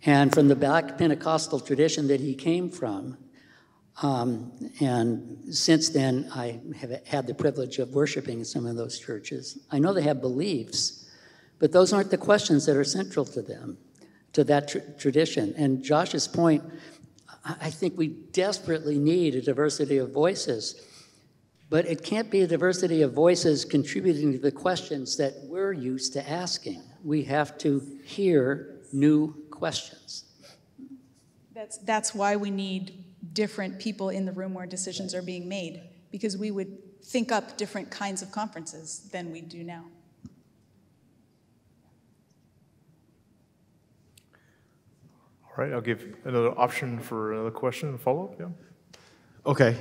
And from the Black Pentecostal tradition that he came from, and since then I have had the privilege of worshiping in some of those churches, I know they have beliefs, but those aren't the questions that are central to them, to that tradition. And Josh's point, I think we desperately need a diversity of voices. But it can't be a diversity of voices contributing to the questions that we're used to asking. We have to hear new questions. That's why we need different people in the room where decisions are being made, because we would think up different kinds of conferences than we do now. All right, I'll give another option for another question and follow-up, yeah. Okay,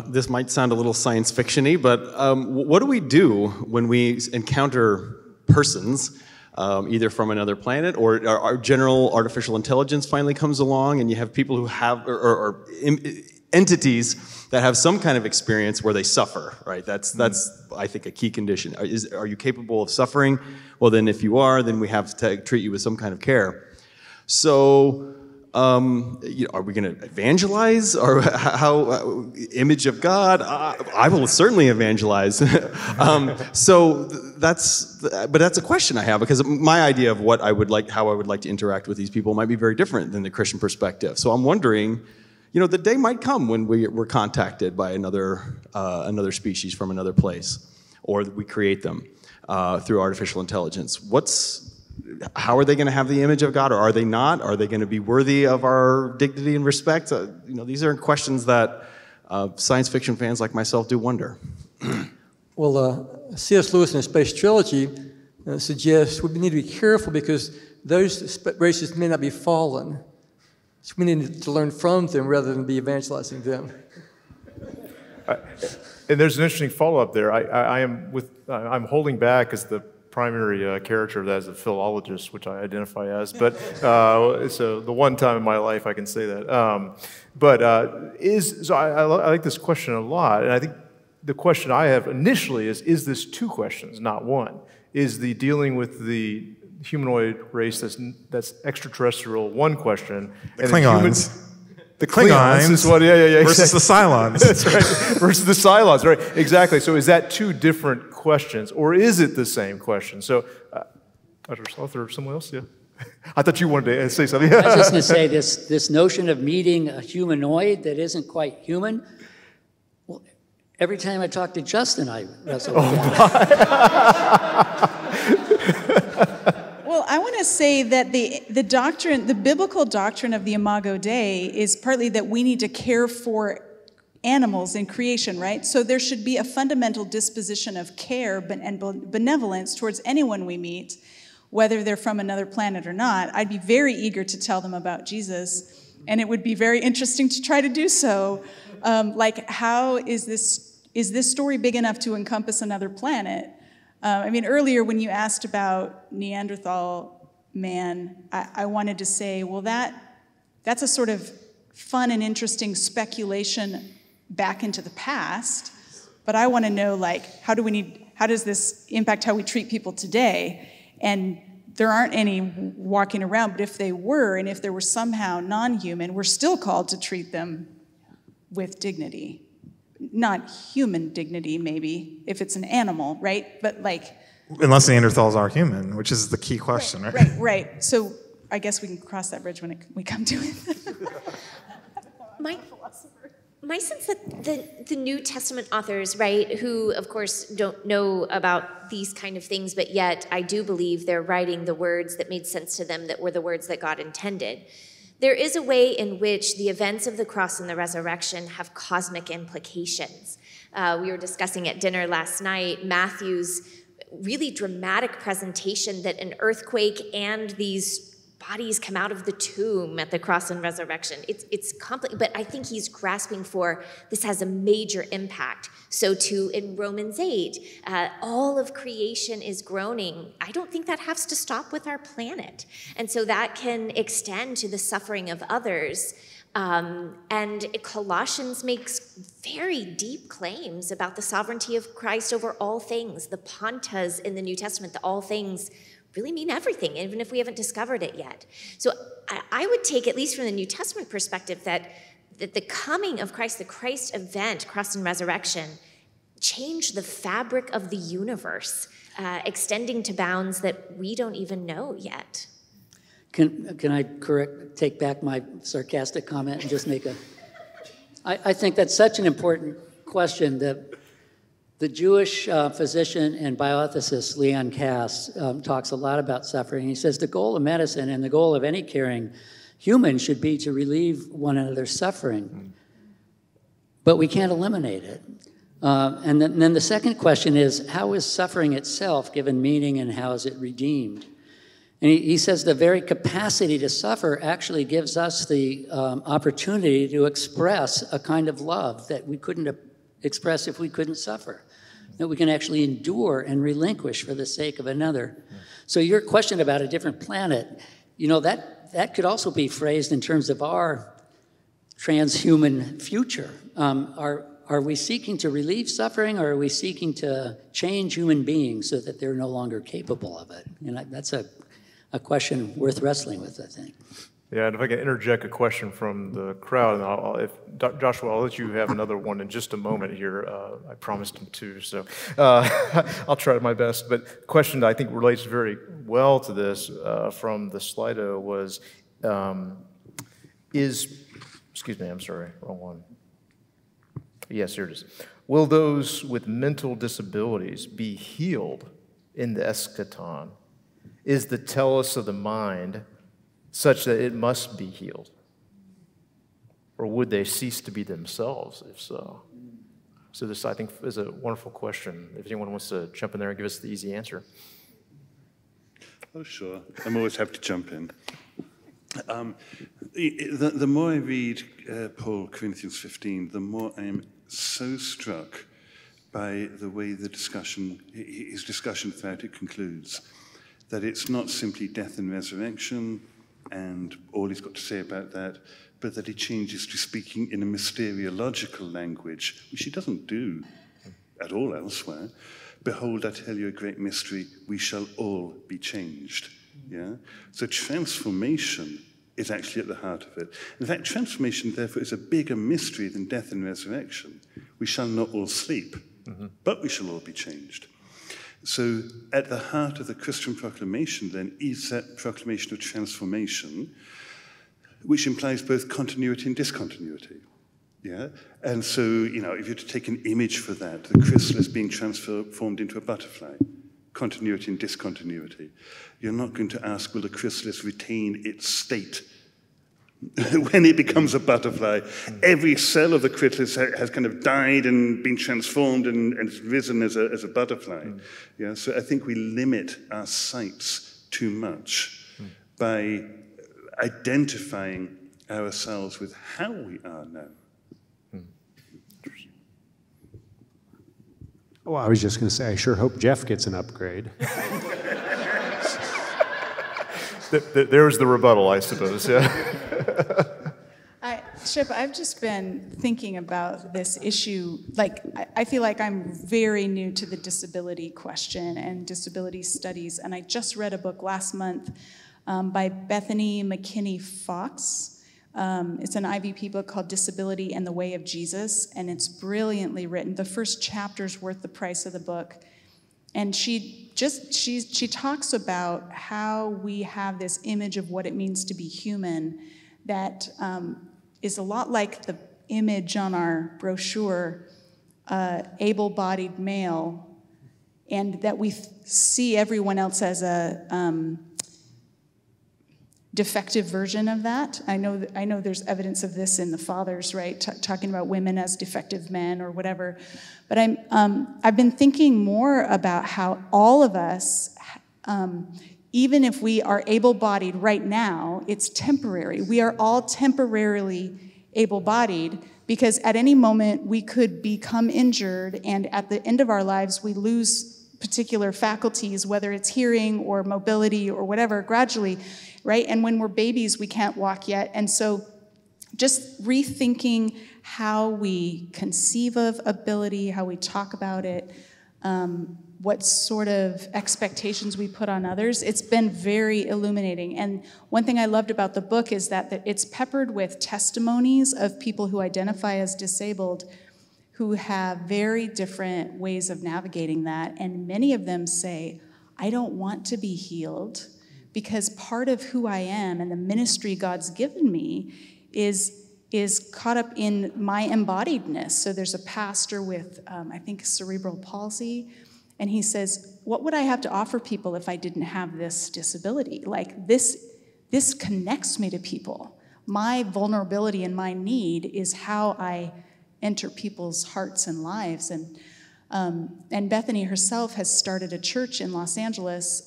this might sound a little science fiction-y, but what do we do when we encounter persons, either from another planet or our general artificial intelligence finally comes along and you have people who have, or entities that have some kind of experience where they suffer, right? That's I think, a key condition. Are you capable of suffering? Well, then if you are, then we have to treat you with some kind of care. So, are we going to evangelize, or how image of God? I will certainly evangelize. But that's a question I have, because my idea of how I would like to interact with these people might be very different than the Christian perspective. So I'm wondering, the day might come when we're contacted by another species from another place, or we create them through artificial intelligence. How are they going to have the image of God, or are they not? Are they going to be worthy of our dignity and respect? These are questions that science fiction fans like myself do wonder. Well, C.S. Lewis in the Space Trilogy suggests we need to be careful because those races may not be fallen. So we need to learn from them rather than be evangelizing them. And there's an interesting follow-up there. I'm holding back as the primary character of that as a philologist, which I identify as. But so the one time in my life I can say that. I like this question a lot, and I think the question I have initially is this two questions, not one? Is the dealing with the humanoid race that's extraterrestrial one question? The Klingons. The Klingons is what, yeah. Versus the Cylons. That's right. Versus the Cylons, right? Exactly. So is that two different questions, or is it the same question? So, Dr. Sloth or someone else, yeah? I thought you wanted to say something. I was just going to say this notion of meeting a humanoid that isn't quite human. Well, every time I talk to Justin, I wrestle with that. Well, I want to say that the biblical doctrine of the Imago Dei is partly that we need to care for animals in creation, right? So there should be a fundamental disposition of care and benevolence towards anyone we meet, whether they're from another planet or not. I'd be very eager to tell them about Jesus, and it would be very interesting to try to do so. How is this story big enough to encompass another planet? Earlier when you asked about Neanderthal man, I wanted to say, well, that's a sort of fun and interesting speculation back into the past, but I want to know, how does this impact how we treat people today? And there aren't any walking around, but if they were, and if they were somehow non-human, we're still called to treat them with dignity. Not human dignity, maybe, if it's an animal, right? But unless Neanderthals are human, which is the key question, right? Right. So I guess we can cross that bridge when we come to it. My sense that the New Testament authors, right, who, of course, don't know about these kind of things, but yet I do believe they're writing the words that made sense to them, that were the words that God intended. There is a way in which the events of the cross and the resurrection have cosmic implications. We were discussing at dinner last night Matthew's really dramatic presentation that an earthquake and these bodies come out of the tomb at the cross and resurrection. It's complex, but I think he's grasping for this has a major impact. So too in Romans 8, all of creation is groaning. I don't think that has to stop with our planet. And so that can extend to the suffering of others. And Colossians makes very deep claims about the sovereignty of Christ over all things. The pantas in the New Testament, the all things, really mean everything, even if we haven't discovered it yet. So I would take, at least from the New Testament perspective, that the coming of Christ, the Christ event, cross and resurrection, changed the fabric of the universe, extending to bounds that we don't even know yet. Can I take back my sarcastic comment and just make I think that's such an important question that the Jewish physician and bioethicist Leon Kass talks a lot about suffering. He says the goal of medicine and the goal of any caring human should be to relieve one another's suffering, but we can't eliminate it. And then the second question is, how is suffering itself given meaning and how is it redeemed? And he says the very capacity to suffer actually gives us the opportunity to express a kind of love that we couldn't express if we couldn't suffer, that we can actually endure and relinquish for the sake of another. So your question about a different planet, that could also be phrased in terms of our transhuman future. Are we seeking to relieve suffering, or are we seeking to change human beings so that they're no longer capable of it? And that's a question worth wrestling with, I think. Yeah, and if I can interject a question from the crowd, and Joshua, I'll let you have another one in just a moment here. I promised him two, so I'll try my best. But the question that I think relates very well to this from the Slido was, excuse me, I'm sorry, wrong one. Yes, here it is. Will those with mental disabilities be healed in the eschaton? Is the telos of the mind such that it must be healed? Or would they cease to be themselves, if so? So this, I think, is a wonderful question. If anyone wants to jump in there and give us the easy answer. Oh, sure. I'm always happy to jump in. The more I read Paul Corinthians 15, the more I am so struck by the way his discussion throughout it concludes, that it's not simply death and resurrection and all he's got to say about that, but that he changes to speaking in a mysteriological language, which he doesn't do at all elsewhere. Behold, I tell you a great mystery, we shall all be changed. Yeah? So transformation is actually at the heart of it. In fact, transformation, therefore, is a bigger mystery than death and resurrection. We shall not all sleep, but we shall all be changed. So at the heart of the Christian proclamation, then, is that proclamation of transformation, which implies both continuity and discontinuity. Yeah? And so, if you were to take an image for that, the chrysalis being transformed into a butterfly, continuity and discontinuity. You're not going to ask, will the chrysalis retain its state when it becomes a butterfly? Every cell of the chrysalis has kind of died and been transformed and risen as a butterfly. Yeah, so I think we limit our sights too much by identifying ourselves with how we are now. Oh, I was just going to say, I sure hope Jeff gets an upgrade. There's the rebuttal, I suppose. Yeah. Chip, I've just been thinking about this issue. I feel like I'm very new to the disability question and disability studies, and I just read a book last month by Bethany McKinney Fox. It's an IVP book called Disability and the Way of Jesus, and it's brilliantly written. The first chapter's worth the price of the book. And she talks about how we have this image of what it means to be human that is a lot like the image on our brochure, able-bodied male, and that we see everyone else as a defective version of that. I know there's evidence of this in the Fathers, right? Talking about women as defective men or whatever. But I've been thinking more about how all of us, even if we are able-bodied right now, it's temporary. We are all temporarily able-bodied because at any moment we could become injured, and at the end of our lives we lose particular faculties, whether it's hearing or mobility or whatever, gradually, right? And when we're babies, we can't walk yet. And so just rethinking how we conceive of ability, how we talk about it, what sort of expectations we put on others, it's been very illuminating. And one thing I loved about the book is that it's peppered with testimonies of people who identify as disabled who have very different ways of navigating that. And many of them say, I don't want to be healed because part of who I am and the ministry God's given me is caught up in my embodiedness. So there's a pastor with, I think, cerebral palsy, and he says, what would I have to offer people if I didn't have this disability? Like this connects me to people. My vulnerability and my need is how I enter people's hearts and lives. And Bethany herself has started a church in Los Angeles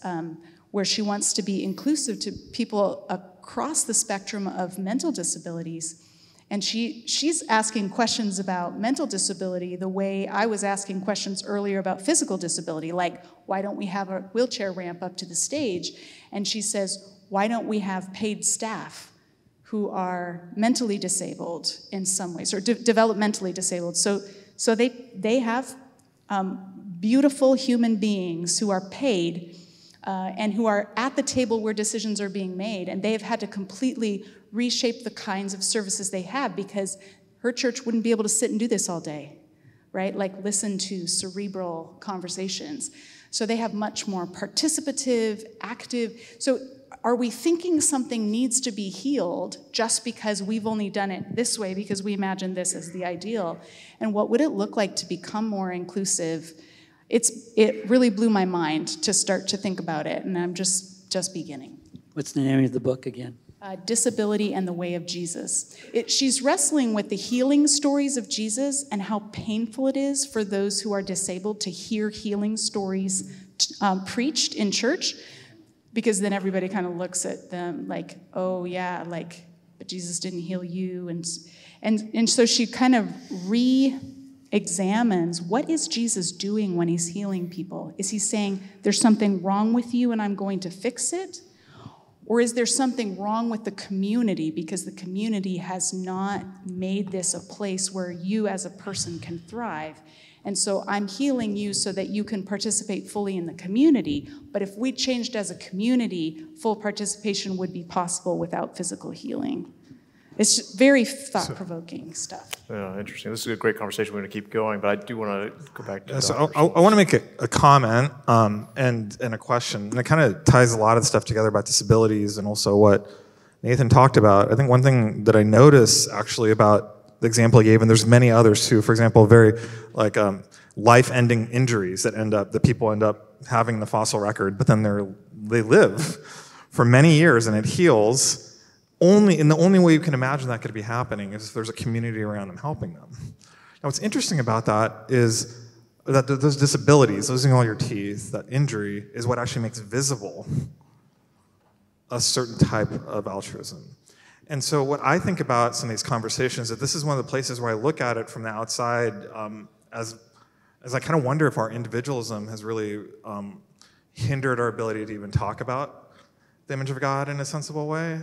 where she wants to be inclusive to people across the spectrum of mental disabilities. And she's asking questions about mental disability the way I was asking questions earlier about physical disability, like, why don't we have a wheelchair ramp up to the stage? And she says, why don't we have paid staff who are mentally disabled in some ways, or developmentally disabled. So they have beautiful human beings who are paid and who are at the table where decisions are being made, and they have had to completely reshape the kinds of services they have because her church wouldn't be able to sit and do this all day, right? Like listen to cerebral conversations. So they have much more participative, active. So are we thinking something needs to be healed just because we've only done it this way because we imagine this as the ideal? And what would it look like to become more inclusive? It really blew my mind to start to think about it, and I'm just beginning. What's the name of the book again? Disability and the Way of Jesus. She's wrestling with the healing stories of Jesus and how painful it is for those who are disabled to hear healing stories preached in church, because then everybody kind of looks at them like, oh yeah, like, but Jesus didn't heal you. And so she kind of re-examines, what is Jesus doing when he's healing people? Is he saying, there's something wrong with you and I'm going to fix it? Or is there something wrong with the community because the community has not made this a place where you as a person can thrive? And so I'm healing you so that you can participate fully in the community. But if we changed as a community, full participation would be possible without physical healing. It's just very thought-provoking stuff. Yeah, interesting. This is a great conversation. We're going to keep going, but I do want to go back to So I want to make a comment and a question. And it kind of ties a lot of the stuff together about disabilities and also what Nathan talked about. I think one thing that I noticed actually about the example he gave, and there's many others too, for example, very like life-ending injuries that people end up having the fossil record, but then they live for many years and it heals. The only way you can imagine that could be happening is if there's a community around them helping them. Now, what's interesting about that is that those disabilities, losing all your teeth, that injury, is what actually makes visible a certain type of altruism. And so what I think about some of these conversations, that this is one of the places where I look at it from the outside as I kind of wonder if our individualism has really hindered our ability to even talk about the image of God in a sensible way.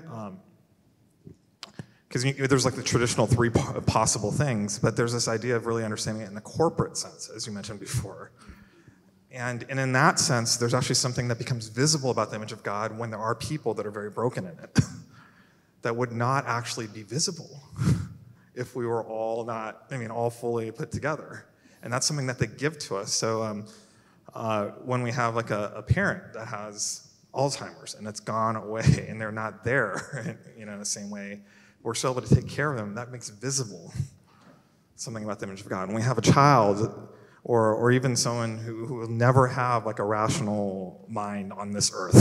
Because there's like the traditional three possible things, but there's this idea of really understanding it in the corporate sense, as you mentioned before. And in that sense, there's actually something that becomes visible about the image of God when there are people that are very broken in it that would not actually be visible if we were all all fully put together. And that's something that they give to us. So when we have like a parent that has Alzheimer's and it's gone away and they're not there, in the same way, we're still able to take care of them. That makes visible something about the image of God. When we have a child, or even someone who will never have like a rational mind on this earth.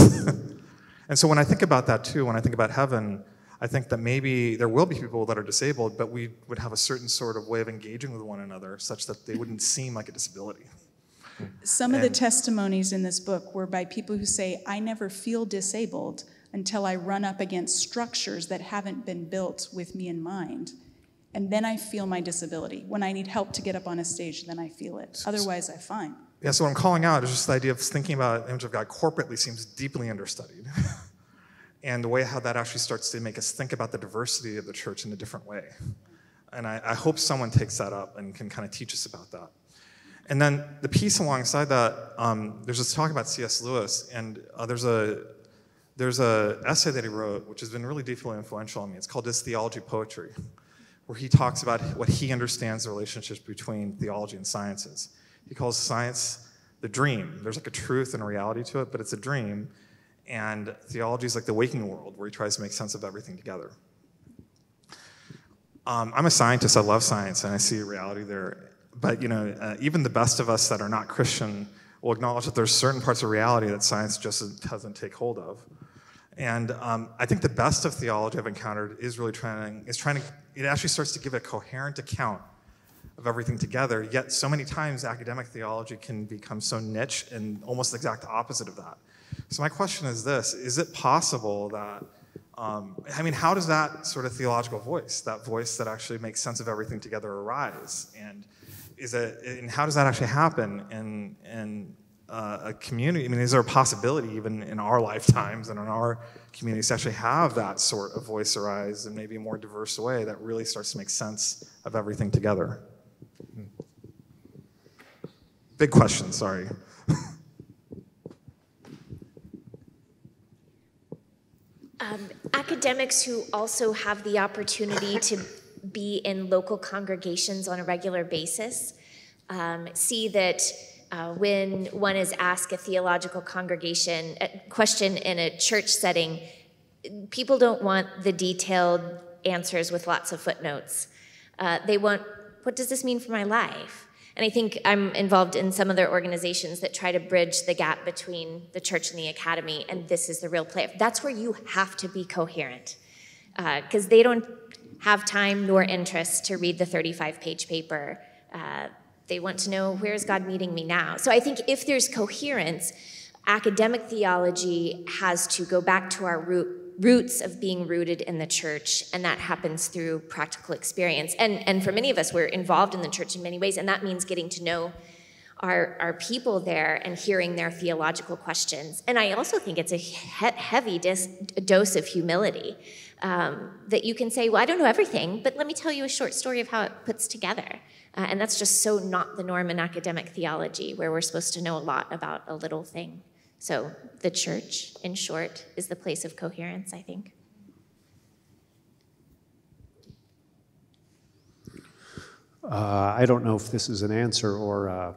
And so when I think about that too, when I think about heaven, I think that maybe there will be people that are disabled, but we would have a certain sort of way of engaging with one another such that they wouldn't seem like a disability. Some of the testimonies in this book were by people who say, I never feel disabled until I run up against structures that haven't been built with me in mind. And then I feel my disability. When I need help to get up on a stage, then I feel it. Otherwise, I'm fine. Yeah, so what I'm calling out is just the idea of thinking about the image of God corporately seems deeply understudied. And the way how that actually starts to make us think about the diversity of the church in a different way. And I hope someone takes that up and can kind of teach us about that. And then the piece alongside that, there's this talk about C.S. Lewis, and there's a essay that he wrote, which has been really deeply influential on me. It's called Is Theology Poetry, where he talks about what he understands the relationships between theology and sciences. He calls science the dream. There's like a truth and a reality to it, but it's a dream. And theology is like the waking world, where he tries to make sense of everything together. I'm a scientist. I love science, and I see a reality there. But even the best of us that are not Christian will acknowledge that there's certain parts of reality that science just doesn't take hold of. And I think the best of theology I've encountered is really it actually starts to give a coherent account of everything together, yet so many times academic theology can become so niche and almost the exact opposite of that. So my question is this: is it possible that, how does that sort of theological voice, that voice that actually makes sense of everything together, arise? And how does that actually happen? And a community? I mean, is there a possibility even in our lifetimes and in our communities to actually have that sort of voice arise in maybe a more diverse way that really starts to make sense of everything together? Big question, sorry. Academics who also have the opportunity to be in local congregations on a regular basis see that when one is asked a theological question in a church setting, people don't want the detailed answers with lots of footnotes. They want, what does this mean for my life? And I think I'm involved in some other organizations that try to bridge the gap between the church and the academy, and this is the real play. That's where you have to be coherent, because they don't have time nor interest to read the 35-page paper. They want to know, where is God meeting me now? So I think if there's coherence, academic theology has to go back to our roots of being rooted in the church, and that happens through practical experience. And for many of us, we're involved in the church in many ways, and that means getting to know our people there and hearing their theological questions. And I also think it's a heavy dose of humility, that you can say, well, I don't know everything, but let me tell you a short story of how it puts together. And that's just so not the norm in academic theology, where we're supposed to know a lot about a little thing. So the church, in short, is the place of coherence, I think. I don't know if this is an answer or a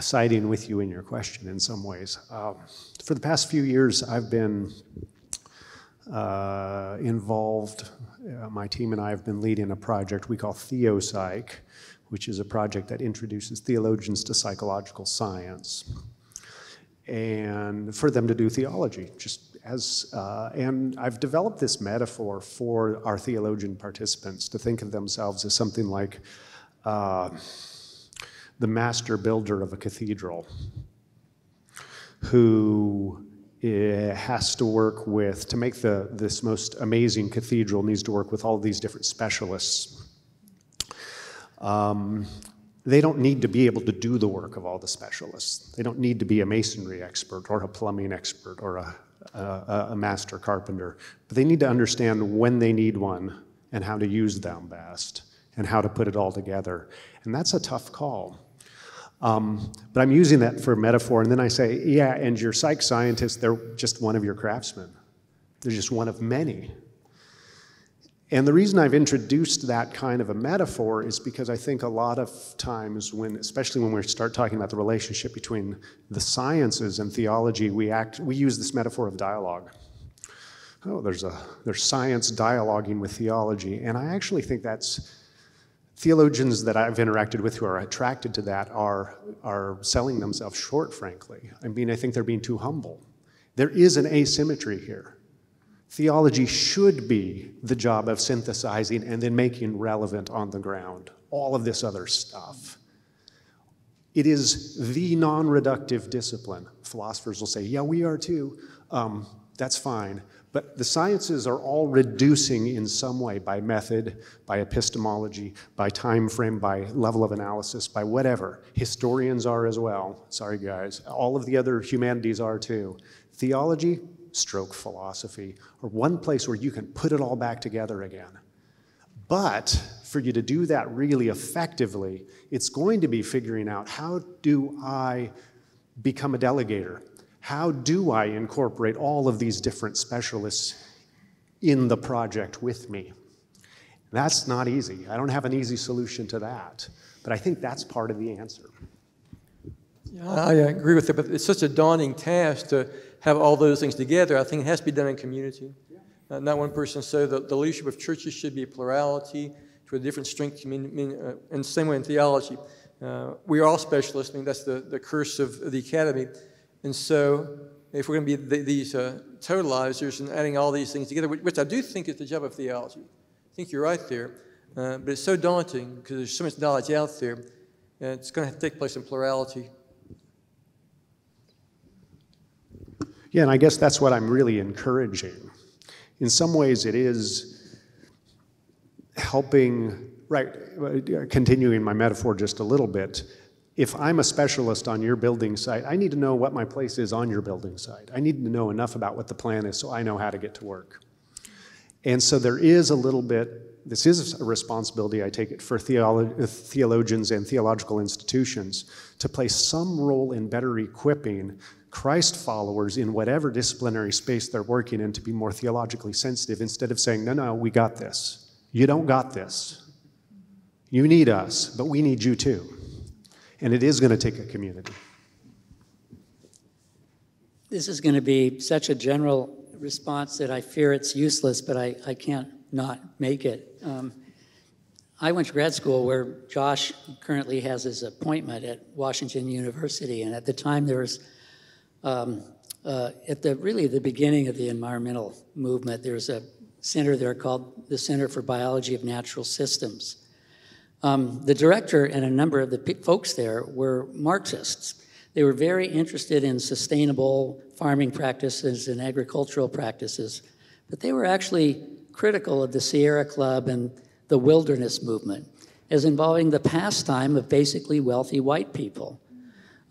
siding with you in your question in some ways. For the past few years, I've been involved, my team and I have been leading a project we call TheoPsych, which is a project that introduces theologians to psychological science, and for them to do theology, just as, and I've developed this metaphor for our theologian participants to think of themselves as something like the master builder of a cathedral, who has to work with, to make this most amazing cathedral, needs to work with all these different specialists. They don't need to be able to do the work of all the specialists. They don't need to be a masonry expert or a plumbing expert or a master carpenter, but they need to understand when they need one and how to use them best and how to put it all together. And that's a tough call. But I'm using that for a metaphor, and then I say, yeah, and your psych scientists, they're just one of your craftsmen. They're just one of many. And the reason I've introduced that kind of a metaphor is because I think a lot of times especially when we start talking about the relationship between the sciences and theology, we use this metaphor of dialogue. Oh, there's science dialoguing with theology, and I actually think theologians that I've interacted with who are attracted to that are selling themselves short, frankly. I mean, I think they're being too humble. There is an asymmetry here. Theology should be the job of synthesizing and then making relevant on the ground all of this other stuff. It is the non-reductive discipline. Philosophers will say, yeah, we are too. That's fine. But the sciences are all reducing in some way, by method, by epistemology, by time frame, by level of analysis, by whatever. Historians are as well. Sorry, guys. All of the other humanities are too. Theology, stroke philosophy, or one place where you can put it all back together again. But for you to do that really effectively, it's going to be figuring out, how do I become a delegator? How do I incorporate all of these different specialists in the project with me? That's not easy. I don't have an easy solution to that, but I think that's part of the answer. Yeah, I agree with it, but it's such a daunting task to have all those things together. I think it has to be done in community. Not one person. So the leadership of churches should be a plurality to a different strength. And the same way in theology. We are all specialists. I mean, that's the curse of the academy. And so if we're going to be these totalizers and adding all these things together, which I do think is the job of theology. I think you're right there. But it's so daunting because there's so much knowledge out there. It's going to have to take place in plurality. Yeah, and I guess that's what I'm really encouraging. In some ways, it is helping, right, continuing my metaphor just a little bit, if I'm a specialist on your building site, I need to know what my place is on your building site. I need to know enough about what the plan is so I know how to get to work. And so there is a little bit, this is a responsibility, I take it, for theologians and theological institutions to play some role in better equipping Christ followers in whatever disciplinary space they're working in to be more theologically sensitive, instead of saying, no, we got this. You don't got this. You need us, but we need you too. And it is going to take a community. This is going to be such a general response that I fear it's useless, but I can't not make it. I went to grad school where Josh currently has his appointment at Washington University, and at the time there was, at the beginning of the environmental movement, there's a center there called the Center for Biology of Natural Systems. The director and a number of the folks there were Marxists. They were very interested in sustainable farming practices and agricultural practices, but they were actually critical of the Sierra Club and the wilderness movement as involving the pastime of basically wealthy white people.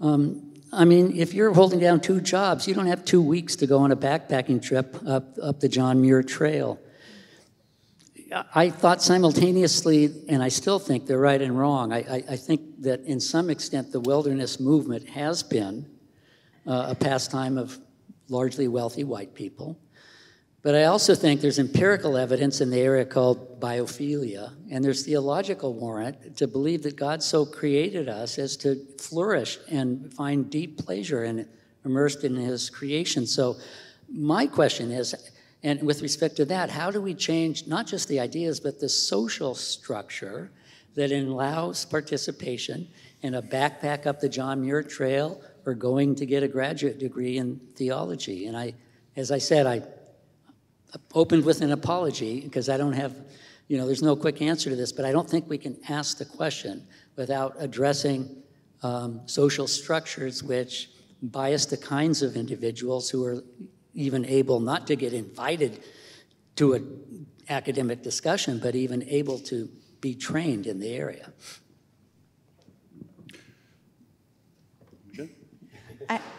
I mean, if you're holding down 2 jobs, you don't have 2 weeks to go on a backpacking trip up the John Muir Trail. I thought simultaneously, and I still think they're right and wrong. I think that in some extent the wilderness movement has been a pastime of largely wealthy white people. But I also think there's empirical evidence in the area called biophilia, and there's theological warrant to believe that God so created us as to flourish and find deep pleasure and immersed in his creation. So my question is, and with respect to that, how do we change not just the ideas, but the social structure that allows participation in a backpack up the John Muir Trail or going to get a graduate degree in theology? And as I said, I opened with an apology because I don't have, there's no quick answer to this, but I don't think we can ask the question without addressing social structures which bias the kinds of individuals who are even able not to get invited to an academic discussion, but even able to be trained in the area.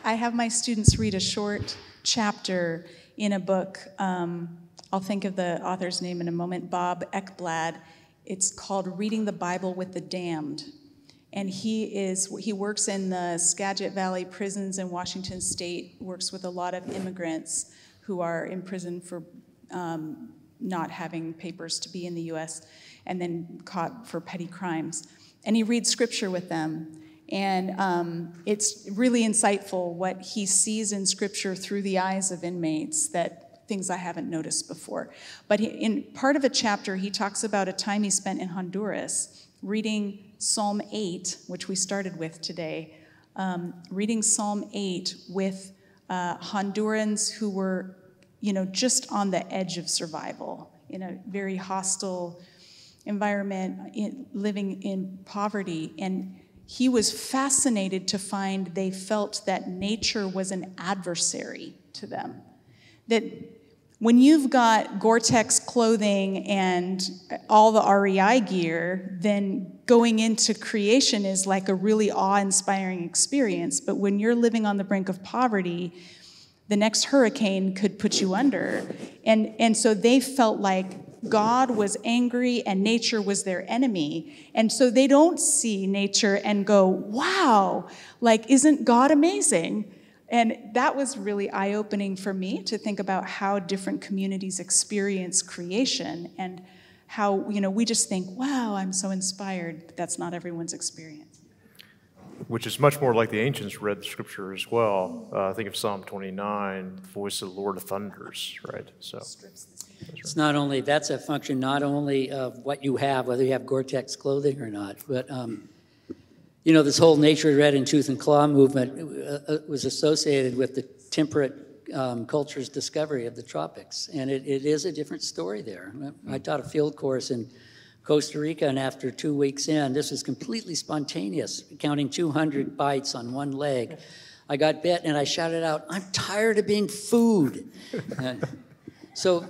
I have my students read a short chapter in a book. I'll think of the author's name in a moment, Bob Ekblad. It's called Reading the Bible with the Damned. And he works in the Skagit Valley prisons in Washington State, works with a lot of immigrants who are in prison for not having papers to be in the US and then caught for petty crimes. And he reads scripture with them. And it's really insightful what he sees in scripture through the eyes of inmates, that things I haven't noticed before. But in part of a chapter, he talks about a time he spent in Honduras reading Psalm 8, which we started with today, reading Psalm 8 with Hondurans who were, just on the edge of survival in a very hostile environment, living in poverty. And he was fascinated to find they felt that nature was an adversary to them. That when you've got Gore-Tex clothing and all the REI gear, then going into creation is like a really awe-inspiring experience. But when you're living on the brink of poverty, the next hurricane could put you under. And so they felt like God was angry and nature was their enemy. And so they don't see nature and go, wow, isn't God amazing? And that was really eye-opening for me to think about how different communities experience creation and how, we just think, wow, I'm so inspired, but that's not everyone's experience. Which is much more like the ancients read the scripture as well. Think of Psalm 29, the voice of the Lord thunders, right? So it's not only, that's a function not only of what you have, whether you have Gore-Tex clothing or not, but this whole nature, red and tooth and claw movement was associated with the temperate culture's discovery of the tropics. And it is a different story there. I taught a field course in Costa Rica, and after 2 weeks in, this was completely spontaneous, counting 200 bites on one leg. I got bit and I shouted out, "I'm tired of being food." So,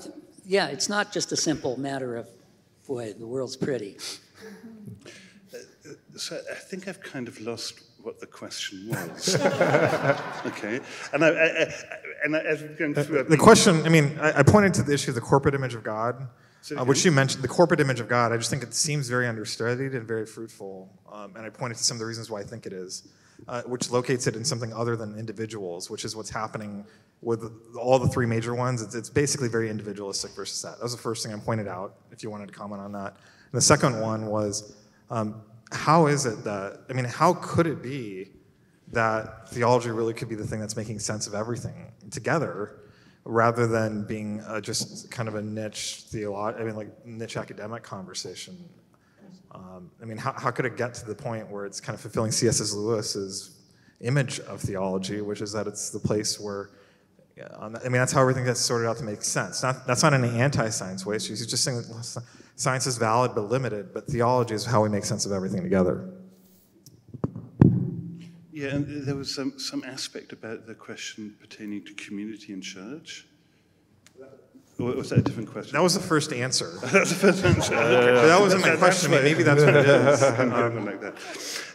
yeah, it's not just a simple matter of, boy, the world's pretty. So So I think I've kind of lost what the question was. Okay, and as we're going through The question, I mean, I pointed to the issue of the corporate image of God, which you mentioned, the corporate image of God. I just think it seems very understudied and very fruitful, and I pointed to some of the reasons why I think it is, which locates it in something other than individuals, which is what's happening with all the three major ones. It's basically very individualistic versus that. That was the first thing I pointed out, if you wanted to comment on that. And the second one was, how is it that, I mean, how could it be that theology really could be the thing that's making sense of everything together, rather than being just kind of a niche niche academic conversation? I mean, how could it get to the point where it's kind of fulfilling C.S. Lewis's image of theology, which is that it's the place where, I mean, that's how everything gets sorted out to make sense. That's not in an anti-science way. He's just saying that science is valid but limited, but theology is how we make sense of everything together. Yeah, and there was some aspect about the question pertaining to community and church. Or was that a different question? That was the first answer. That was the first answer. But that wasn't my question. Maybe that's what it is. Like that.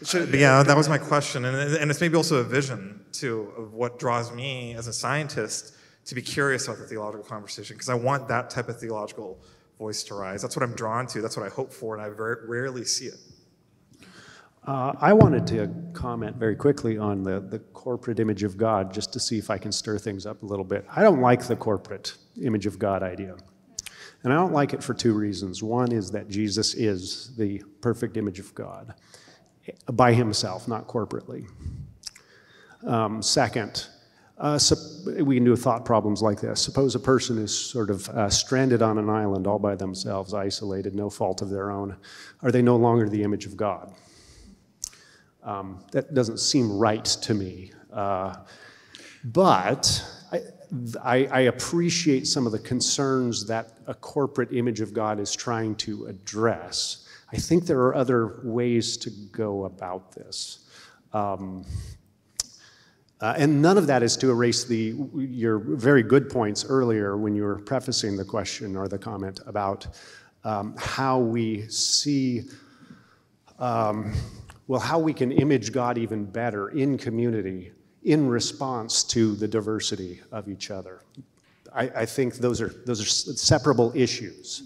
So, yeah, that was my question. And it's maybe also a vision, too, of what draws me as a scientist to be curious about the theological conversation, because I want that type of theological voice to rise. That's what I'm drawn to. That's what I hope for, and I very rarely see it. I wanted to comment very quickly on the corporate image of God, just to see if I can stir things up a little bit. I don't like the corporate image of God idea. And I don't like it for two reasons. One is that Jesus is the perfect image of God by himself, not corporately. Second, we can do thought problems like this. Suppose a person is sort of stranded on an island all by themselves, isolated, no fault of their own. Are they no longer the image of God? That doesn't seem right to me. But I appreciate some of the concerns that a corporate image of God is trying to address. I think there are other ways to go about this. And none of that is to erase your very good points earlier when you were prefacing the question or the comment about how we see, how we can image God even better in community in response to the diversity of each other. I think those are separable issues.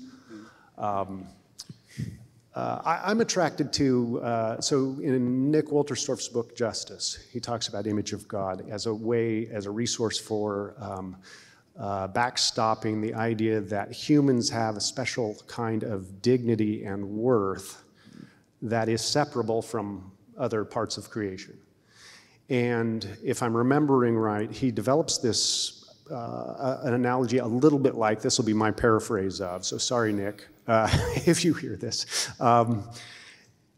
I'm attracted to, so in Nick Wolterstorff's book, Justice, he talks about image of God as a resource for backstopping the idea that humans have a special kind of dignity and worth that is separable from other parts of creation. And if I'm remembering right, he develops this, an analogy a little bit like, this will be my paraphrase of, so sorry, Nick, if you hear this.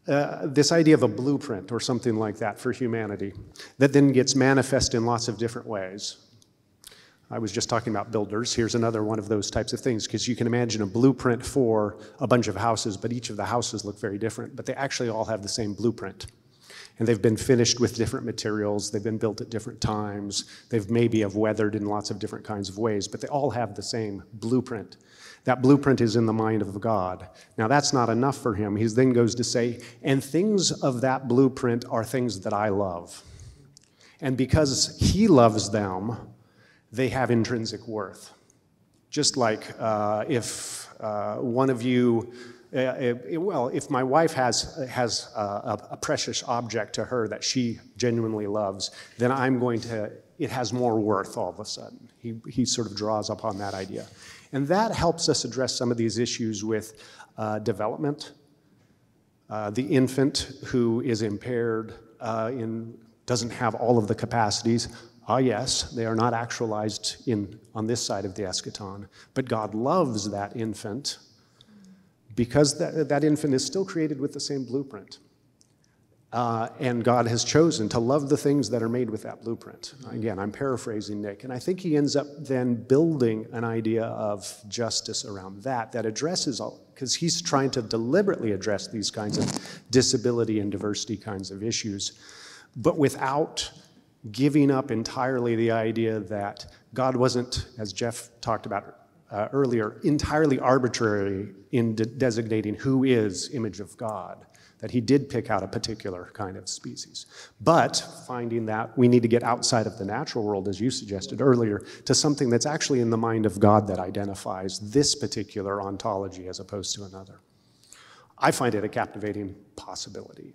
This idea of a blueprint or something like that for humanity that then gets manifest in lots of different ways. I was just talking about builders. Here's another one of those types of things, because you can imagine a blueprint for a bunch of houses, but each of the houses look very different, but they actually all have the same blueprint. And they've been finished with different materials, they've been built at different times, they've maybe have weathered in lots of different kinds of ways, but they all have the same blueprint. That blueprint is in the mind of God. Now that's not enough for him. He then goes to say, and things of that blueprint are things that I love. And because he loves them, they have intrinsic worth. Just like if one of you, if my wife has a precious object to her that she genuinely loves, then it has more worth all of a sudden. He sort of draws upon that idea. And that helps us address some of these issues with development. The infant who is impaired doesn't have all of the capacities. Yes, they are not actualized on this side of the eschaton, but God loves that infant because that infant is still created with the same blueprint. And God has chosen to love the things that are made with that blueprint. Again, I'm paraphrasing Nick, and I think he ends up then building an idea of justice around that addresses all, because he's trying to deliberately address these kinds of disability and diversity kinds of issues, but without giving up entirely the idea that God wasn't, as Jeff talked about earlier, entirely arbitrary in designating who is image of God. that he did pick out a particular kind of species. But finding that we need to get outside of the natural world, as you suggested earlier, to something that's actually in the mind of God that identifies this particular ontology as opposed to another. I find it a captivating possibility.